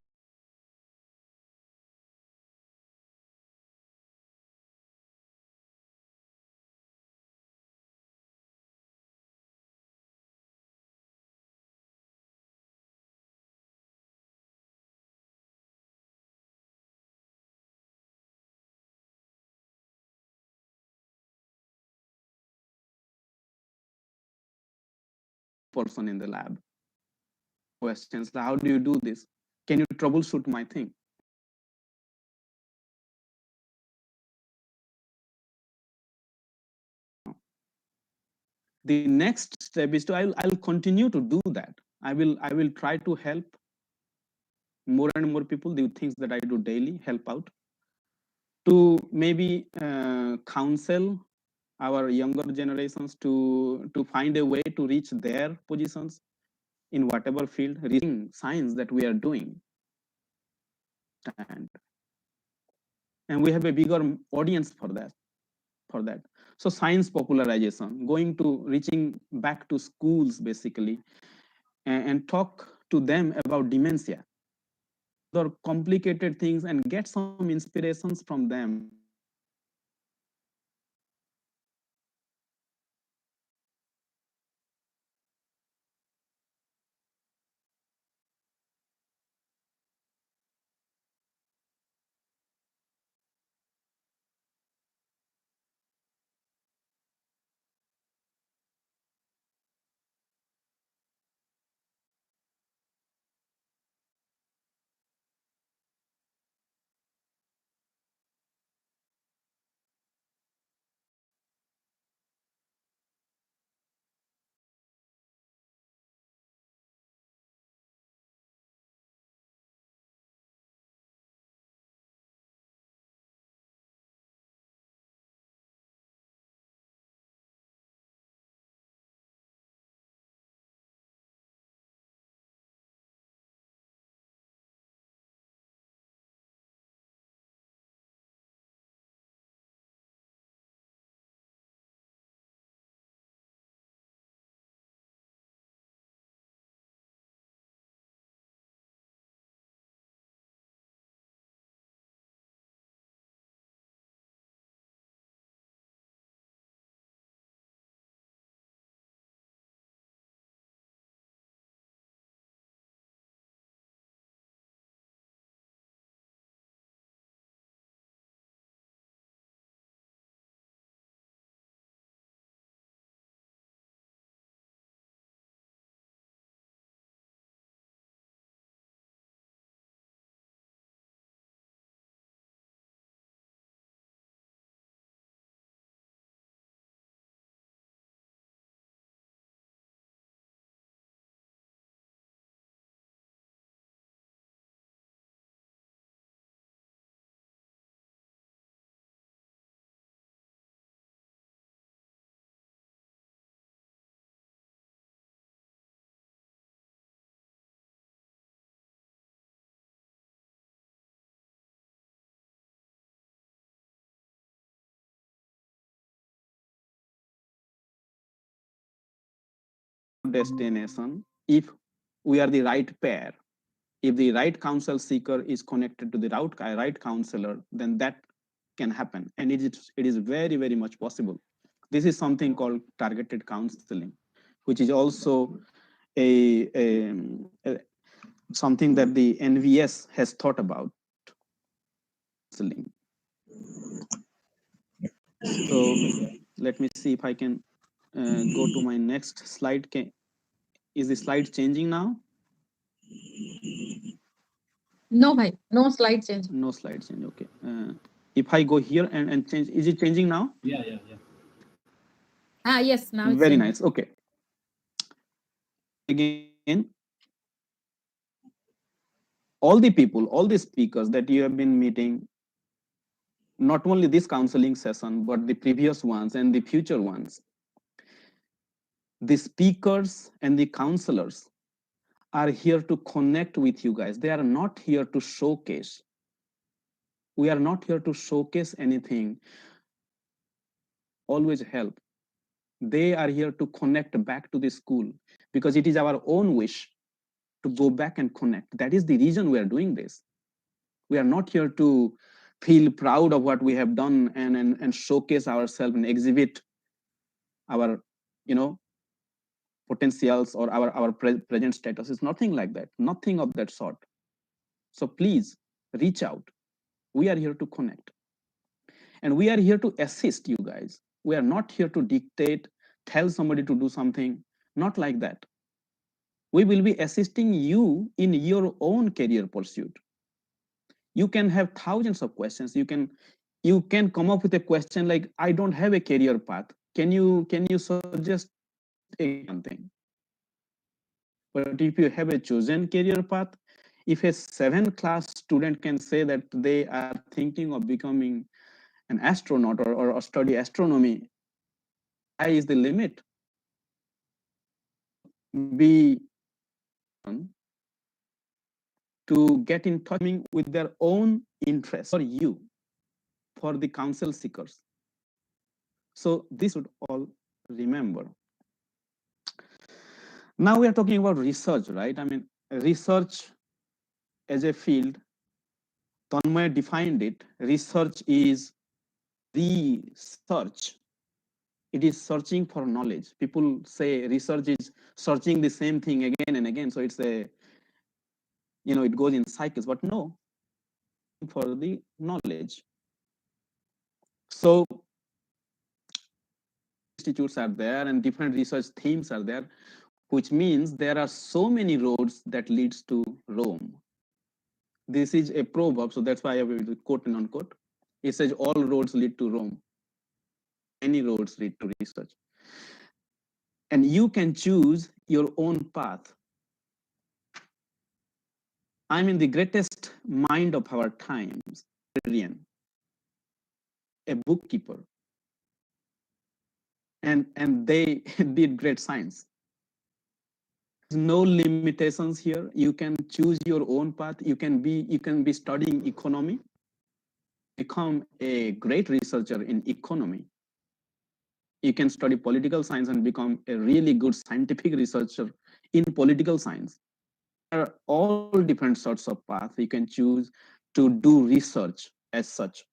person in the lab. Questions, how do you do this? Can you troubleshoot my thing? The next step is to I'll continue to do that. I will try to help more and more people do things that I do daily, help out, to maybe counsel our younger generations to find a way to reach their positions in whatever field, reading science that we are doing. And we have a bigger audience for that. So science popularization, going to reaching back to schools basically, and talk to them about dementia, or complicated things, and get some inspirations from them. destination if we are the right pair. If the right counsel seeker is connected to the right counselor, then that can happen, and it is very, very much possible. This is something called targeted counseling, which is also a something that the NVS has thought about. Counseling. So let me see if I can go to my next slide. Is the slide changing now? No, bhai. No slide change. No slide change. Okay. If I go here and change, is it changing now? Yeah. Yes, now it's Very changing. nice. Okay. Again, all the people, all the speakers that you have been meeting, not only this counseling session, but the previous ones and the future ones, the speakers and the counselors are here to connect with you guys. They are not here to showcase. We are not here to showcase anything. Always help. They are here to connect back to the school, because it is our own wish to go back and connect. That is the reason we are doing this. We are not here to feel proud of what we have done and showcase ourselves and exhibit our, potentials or our present status. It's nothing like that, nothing of that sort. So please reach out. We are here to connect, and we are here to assist you guys. We are not here to dictate, tell somebody to do something, not like that. We will be assisting you in your own career pursuit. You can have thousands of questions. You can come up with a question like, I don't have a career path. Can you suggest something? But if you have a chosen career path, if a 7th class student can say that they are thinking of becoming an astronaut or study astronomy, sky is the limit. Be to get in touch with their own interests for you, for the counsel seekers. So this would all remember. Now we are talking about research, right? I mean, research as a field, Tanmay defined it. Research is research. It is searching for knowledge. People say research is searching the same thing again and again. So it's it goes in cycles, but no, for the knowledge. So institutes are there and different research themes are there, which means there are so many roads that leads to Rome. This is a proverb, so that's why I have a quote and unquote. It says all roads lead to Rome. Any roads lead to research. And you can choose your own path. I'm in the greatest mind of our times, a bookkeeper. And they did great science. There's no limitations here. You can choose your own path. You can be studying economy, become a great researcher in economy. You can study political science and become a really good scientific researcher in political science. There are all different sorts of paths you can choose to do research as such.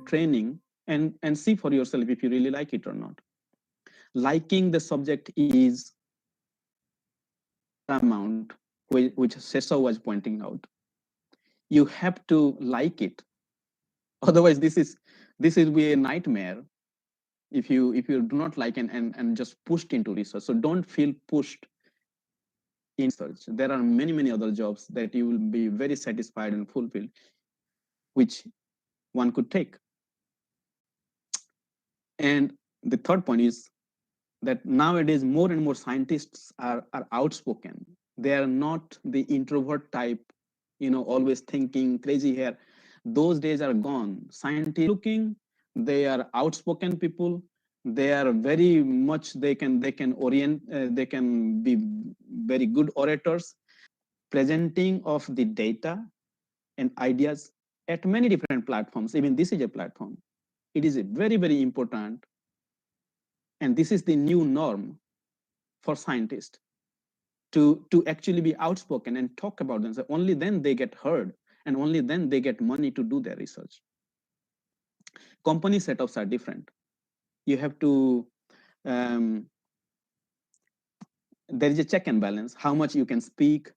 training and see for yourself if you really like it or not. Liking the subject is paramount, which Sessa was pointing out. You have to like it. Otherwise, this will be a nightmare if you do not like and just pushed into research. So don't feel pushed in research. There are many other jobs that you will be very satisfied and fulfilled, which one could take. And the third point is that nowadays more and more scientists are outspoken. They are not the introvert type, always thinking crazy here. Those days are gone. Scientists looking, they are outspoken people. They are very much, they can orient, they can be very good orators, presenting of the data and ideas at many different platforms. Even this is a platform. It is very important. And this is the new norm for scientists to actually be outspoken and talk about themselves. Only then they get heard, and only then they get money to do their research. Company setups are different. You have to, there is a check and balance. How much you can speak,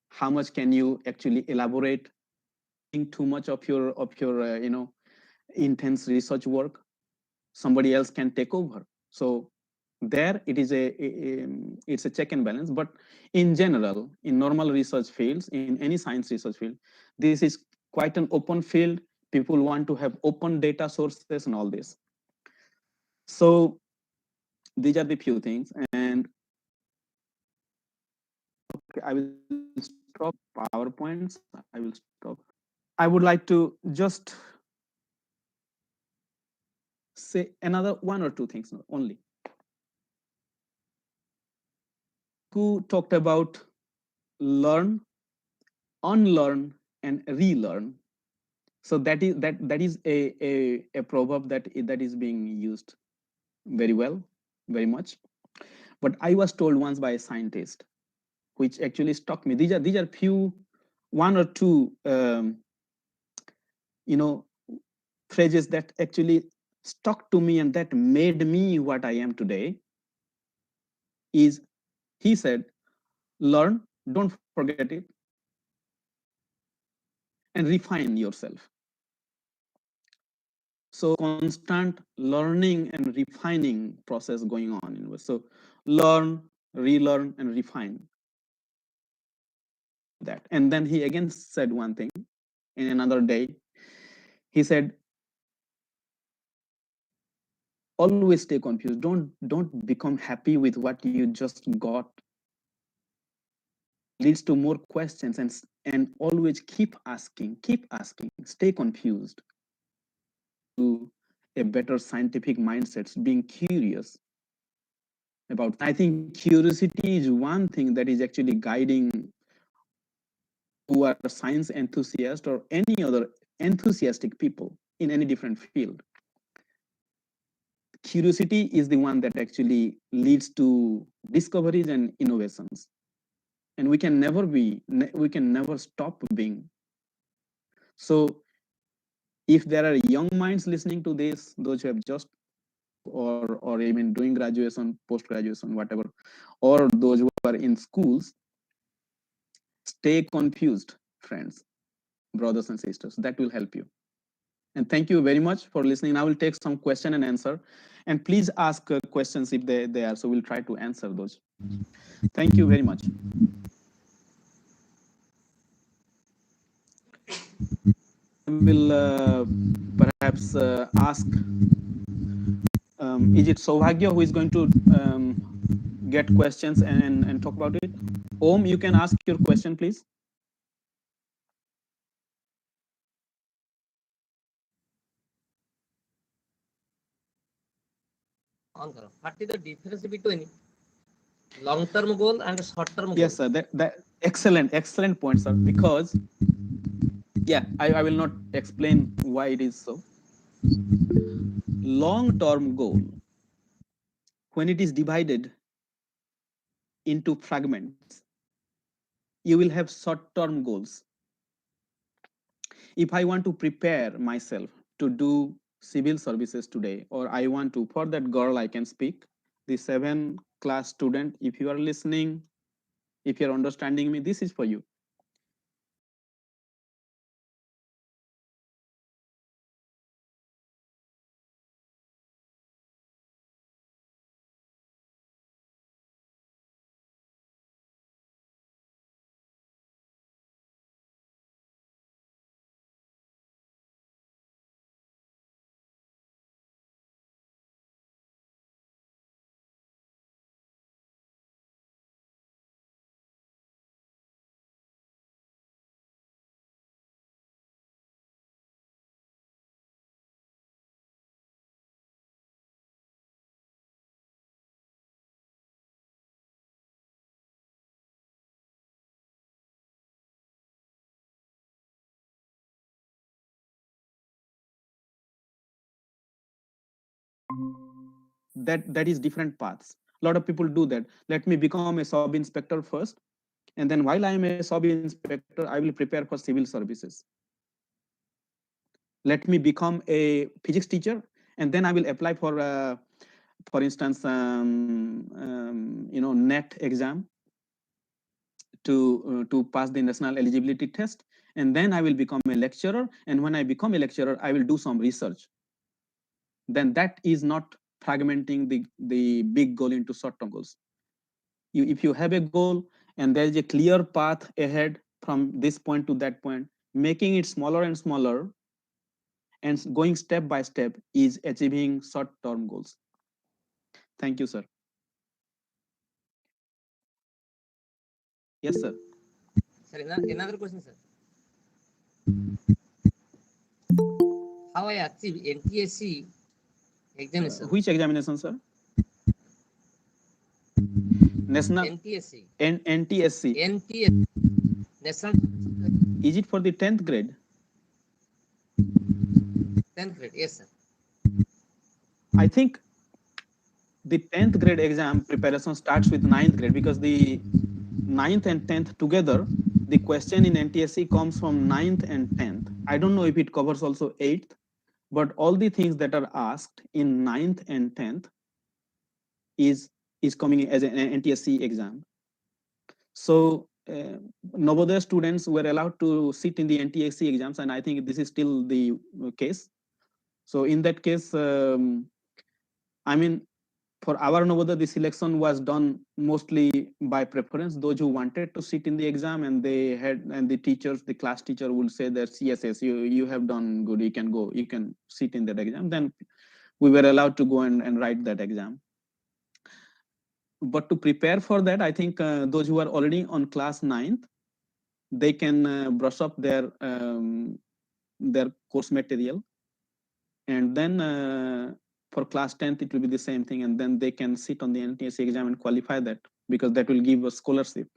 how much can you actually elaborate, too much of your intense research work, somebody else can take over. So there it is it's a check and balance. But in general, in normal research fields, in any science research field, this is quite an open field. People want to have open data sources and all this. So these are the few things. And okay, I will stop PowerPoints. I will stop. I would like to just say another one or two things only. Who talked about learn, unlearn, and relearn. So that is a proverb that is being used very well, very much. But I was told once by a scientist, which actually struck me. These are one or two phrases that actually stuck to me and that made me what I am today. Is he said, learn, don't forget it, and refine yourself. So constant learning and refining process going on. So learn, relearn, and refine that. And then he again said one thing in another day. He said, always stay confused. Don't become happy with what you just got. Leads to more questions, and always keep asking, stay confused. To a better scientific mindset, being curious about. I think curiosity is one thing that is actually guiding who are science enthusiasts or any other enthusiastic people in any different field. Curiosity is the one that actually leads to discoveries and innovations. And we can never stop being. So if there are young minds listening to this, those who have just or even doing graduation, post-graduation, whatever, or those who are in schools, stay confused, friends, brothers and sisters. That will help you. And thank you very much for listening. I will take some question and answer. And please ask questions if they are. So we'll try to answer those. Thank you very much. I will perhaps ask, is it Saubhagya who is going to get questions and talk about it? Om, you can ask your question, please. What is the difference between long-term goal and short-term goal? Yes, sir. That excellent point, sir. Because I will not explain why it is so. Long-term goal, when it is divided into fragments, you will have short-term goals. If I want to prepare myself to do civil services today, or I want to, for that girl I can speak, the 7th class student, if you are listening, if you're understanding me, this is for you. That is different paths. A lot of people do that. Let me become a sub inspector first, and then while I am a sub inspector, I will prepare for civil services. Let me become a physics teacher, and then I will apply for instance, NET exam to pass the national eligibility test, and then I will become a lecturer. And when I become a lecturer, I will do some research. Then that is not fragmenting the big goal into short-term goals. If you have a goal and there is a clear path ahead from this point to that point, making it smaller and smaller and going step by step is achieving short-term goals. Thank you, sir. Yes, sir. Sir, another question, sir. How I achieve NTSC examination? Which examination, sir? National NTSC. NTSC. NTSC. National. Is it for the 10th grade? 10th grade, yes, sir. I think the 10th grade exam preparation starts with 9th grade, because the 9th and 10th together, the question in NTSC comes from 9th and 10th. I don't know if it covers also 8th, but all the things that are asked in 9th and 10th is coming as an NTSC exam. So Navodaya students were allowed to sit in the NTSC exams, and I think this is still the case. So in that case, I mean, for our Navodaya, the selection was done mostly by preference. Those who wanted to sit in the exam, and they had, and the teachers, the class teacher would say that yes, you have done good, you can go, you can sit in that exam. Then we were allowed to go and write that exam. But to prepare for that, I think those who are already on class 9th, they can brush up their course material, and then for class 10th, it will be the same thing, and then they can sit on the NTSC exam and qualify that, because that will give a scholarship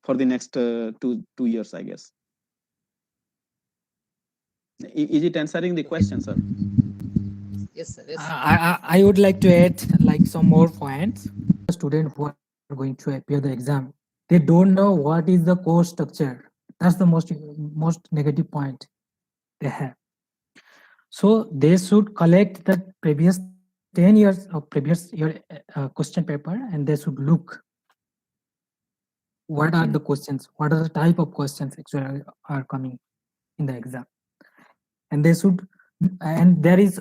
for the next two years, I guess. Is it answering the question, sir? Yes, sir. Yes, sir. I would like to add like some more points. Students who are going to appear the exam, they don't know what is the course structure. That's the most negative point they have. So they should collect the previous 10 years of previous year question paper, and they should look what are the questions, what are the type of questions actually are coming in the exam. And they should, and there is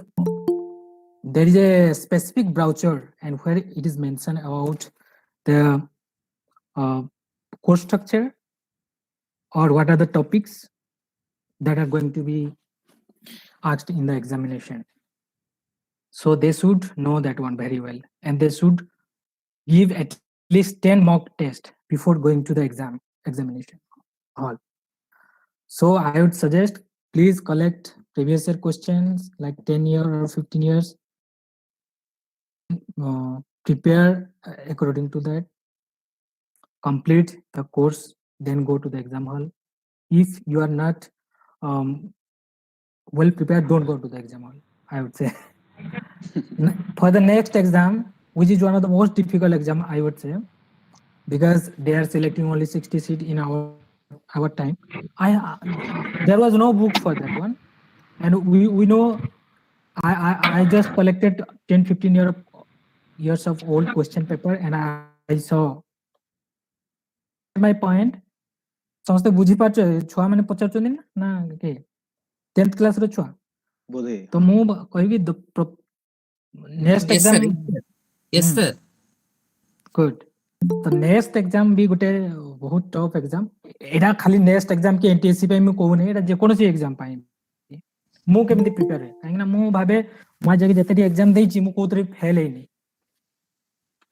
a specific brochure, and where it is mentioned about the course structure, or what are the topics that are going to be asked in the examination. So they should know that one very well, and they should give at least 10 mock tests before going to the examination hall. So I would suggest, please collect previous year questions like 10 years or 15 years. Prepare according to that. Complete the course, then go to the exam hall. If you are not well prepared, don't go to the exam hall, I would say. For the next exam, which is one of the most difficult exam, I would say, because they are selecting only 60 seats in our time. There was no book for that one, and we know I just collected 10-15 years of old question paper and I saw my point. ସମସ୍ତେ ବୁଝିପାରୁଛ ଛୁଆ ମାନେ ପଚାରୁଛନ୍ତି ନା କି 10th class ର ଛୁଆ ବୋଧେ ତ ମୁଁ କହିବି next exam yes sir good ତ ନେକ୍ସଟ ଏକ୍ସାମ ବି ଗୋଟେ ବହୁତ ଟଫ୍ ଏକ୍ସାମ ଏଇଟା ଖାଲି ନେକ୍ସଟ ଏକ୍ସାମ କି ଏନଟିଏସସି ପାଇଁ ମୁଁ କହୁନି ଏଇଟା ଯେକୌଣସି ଏକ୍ସାମ ପାଇଁ ମୁଁ କେମିତି ପ୍ରିପେୟାର ହୁଏ କାହିଁକି ନା ମୁଁ ଭାବେ ମୁଁ ଆଜି ଯେତେଟି ଏକ୍ସାମ ଦେଇଛି ମୁଁ କୋଉଥିରେ ଫେଲ ହେଇନି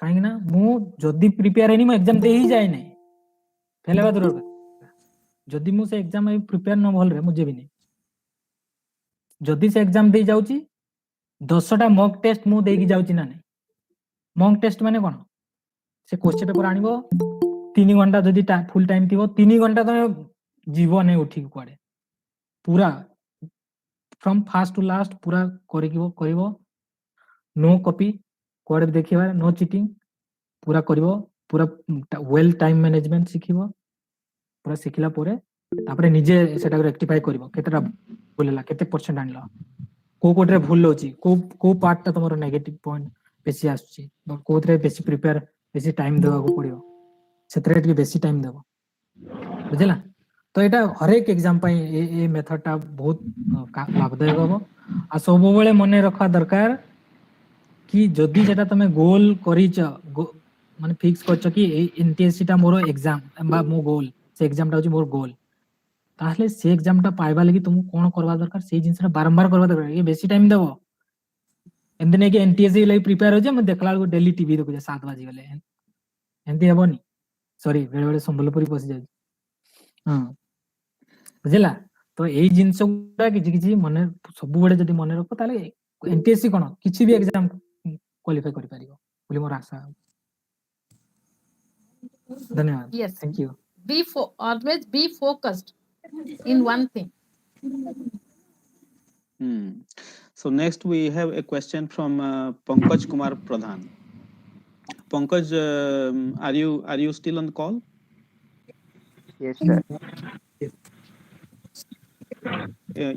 କାହିଁକି ନା ମୁଁ ଯଦି ପ୍ରିପେୟାର ହେଇନି ମୁଁ ଏକ୍ସାମ ଦେଇ ହିଁ ଯାଇନି ଫେଲ ହେବା ଦୂର ଯଦି ମୁଁ ସେ ଏକ୍ସାମ ପ୍ରିପେୟାର ନ ଭଲରେ ମୁଁ ଯିବିନି ଯଦି ସେ ଏକ୍ସାମ ଦେଇ ଯାଉଛି 10ଟା ମକ୍ ଟେଷ୍ଟ ମୁଁ ଦେଇକି ଯାଉଛି ନା ନାହିଁ ମକ୍ ଟେଷ୍ଟ ମାନେ କଣ ସେ କ୍ୱେଶ୍ଚନ ପେପର ଆଣିବ 3 ଘଣ୍ଟା ଯଦି ଫୁଲ ଟାଇମ ଥିବ 3 ଘଣ୍ଟା ତମେ ଯିବ ନାହିଁ ଉଠିକି କୁଆଡେ ପୁରା फ्रॉम फास्ट टू लास्ट पूरा କରିବ नो कॉपी କୁଆଡେ ଦେଖିବା नो ଚିଟିଂ पूरा କରିବ पूरा वेल टाइम मैनेजमेंट ଶିଖିବ पूरा ଶିଖିଲା ପରେ ତାପରେ ନିଜେ ସେଟାକୁ ରେକ୍ଟିଫାଇ କରିବ କେତେଟା ଭୁଲ ହେଲା କେତେ % ଆଣିଲ କୋଉଟରେ ଭୁଲ ଅଛି କୋଉ ପାର୍ଟଟା ତମର ନେଗେଟିଭ ପଏଣ୍ଟ ବେଶୀ ଆସୁଛି କୋଉଥିରେ ବେଶୀ ପ୍ରିପେୟାର ବେଶୀ ଟାଇମ ଦେବାକୁ ପଡିବ ସେଥିରେ ଟିକେ ବେଶୀ ଟାଇମ ଦେବ ବୁଝିଲା ତ ଏଟା ହରେକ एग्जाम ପାଇଁ ଏ ମେଥଡ ଟା ବହୁତ ଲାଭଦାୟକ ହବ ଆଉ ସବୁବେଳେ ମନେ ରଖା ଦରକାର କି ଯଦି ସେଟା ତମେ ଗୋଲ କରିଛ ମାନେ ଫିକ୍ସ କରିଛ କି এই এনটিএসসি টা ମୋର एग्जाम বা ମୋ ଗୋଲ ସେ एग्जाम ଟା ହଉଛି ମୋର ଗୋଲ ତାହେଲେ ସେ एग्जाम ଟା ପାଇବା ଲାଗି ତୁମକୁ କଣ କରିବା ଦରକାର ସେଇ ଜିନିଷଟା ବାରମ୍ବାର କରିବା ଦରକାର ଏ ବେଶୀ ଟାଇମ ଦେବ ଏମିତି ନାହିଁ କି ଏନଟିଏସସି ଲାଗି ପ୍ରିପେୟାର ହଉଛି ମୁଁ ଦେଖିଲା ବେଳକୁ ଡେଲି ଟିଭି ଦେଖୁଛେ 7 ବାଜି ଗଲେ ଏମିତି ହେବନି ସରି ବେଳେ ବେଳେ ସମ୍ବଲପୁରୀ ପଶି ଯାଉଛି ହଁ ବୁଝିଲା ତ ଏଇ ଜିନିଷ ଗୁଡା କିଛି କିଛି ମନେ ସବୁବେଳେ ଯଦି ମନେ ରଖ ତାହେଲେ ଏନଟିଏସସି କଣ କିଛି ବି एग्जाम କ୍ୱାଲିଫାଇ କରିପାରିବ ବୋଲି ମୋର ଆଶା ଧନ୍ୟବାଦ Yes. Thank you Always be focused in one thing. So next we have a question from Pankaj Kumar Pradhan. Pankaj, are you still on the call? Yes, sir.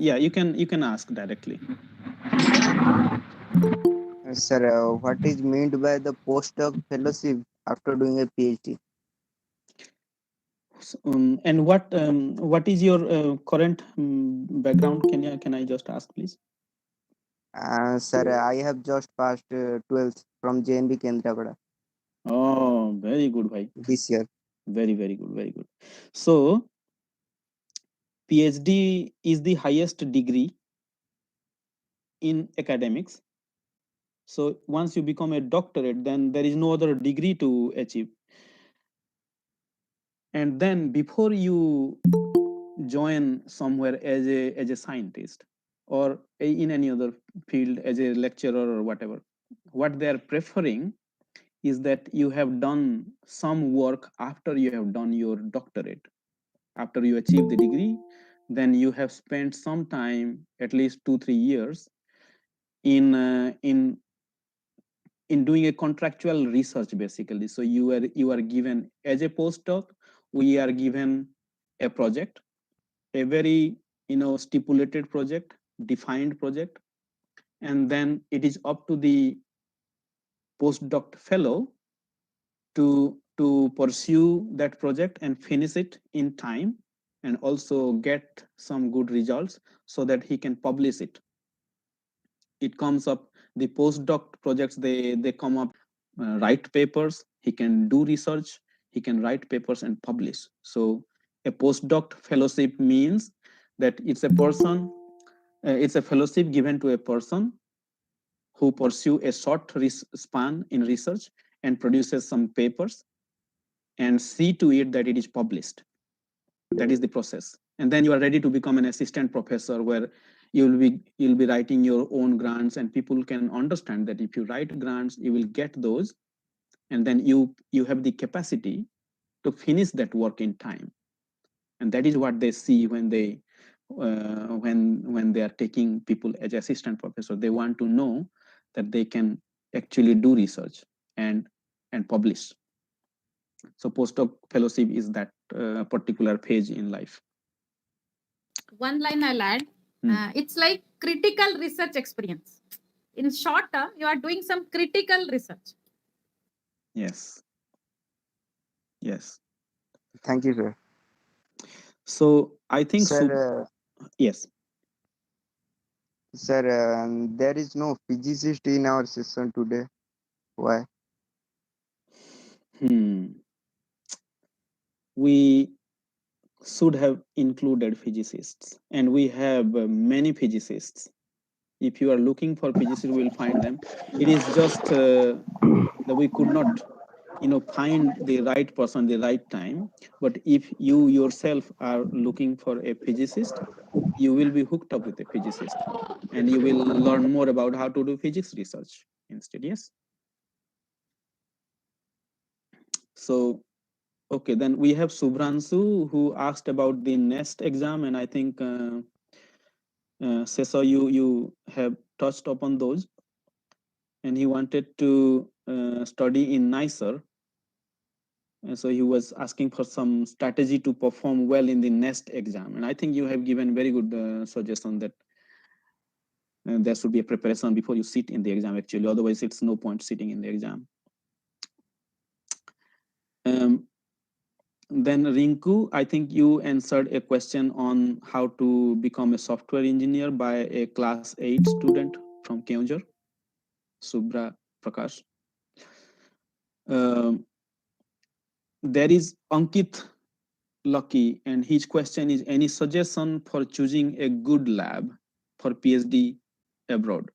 Yeah, you can ask directly. Sir, what is meant by the postdoc fellowship after doing a PhD? And what is your current background? Can I just ask, please? Sir, I have just passed 12th from JNB Kendrapada. Oh, very good, bhai. This year. Very good, very good. So PhD is the highest degree in academics. So once you become a doctorate, then there is no other degree to achieve. And then before you join somewhere as a scientist or in any other field as a lecturer or whatever, what they are preferring is that you have done some work after you have done your doctorate. After you achieve the degree, then you have spent some time, at least 2-3 years, in doing a contractual research, basically. So you are given as a postdoc, we are given a project, a very stipulated project, defined project, and then it is up to the postdoc fellow to pursue that project and finish it in time and also get some good results so that he can publish it. It comes up, the postdoc projects, they come up, write papers, he can do research, he can write papers and publish. So a postdoc fellowship means that it's a person, it's a fellowship given to a person who pursue a short span in research and produces some papers and see to it that it is published. That is the process. And then you are ready to become an assistant professor, where you'll be writing your own grants, and people can understand that if you write grants, you will get those, and then you have the capacity to finish that work in time. And that is what they see when they are taking people as assistant professor. They want to know that they can actually do research and publish. So postdoc fellowship is that particular phase in life. One line I'll add. It's like critical research experience. In short term, you are doing some critical research. Yes. Yes. Thank you, sir. So I think Sir, yes. Sir, there is no physicist in our session today. Why? We should have included physicists, and we have many physicists. If you are looking for physicists, you will find them. It is just that we could not, find the right person, the right time. But if you yourself are looking for a physicist, you will be hooked up with a physicist, and you will learn more about how to do physics research instead. Yes. So, okay, then we have Subhranshu who asked about the next exam, and I think Cesar, you have touched upon those, and he wanted to study in NICER. And so he was asking for some strategy to perform well in the next exam. And I think you have given very good suggestion that there should be a preparation before you sit in the exam, actually. Otherwise, it's no point sitting in the exam. Then Rinku, I think you answered a question on how to become a software engineer by a class 8 student from Keonjhar, Subra Prakash. There is Ankit Lucky, and his question is, any suggestion for choosing a good lab for PhD abroad?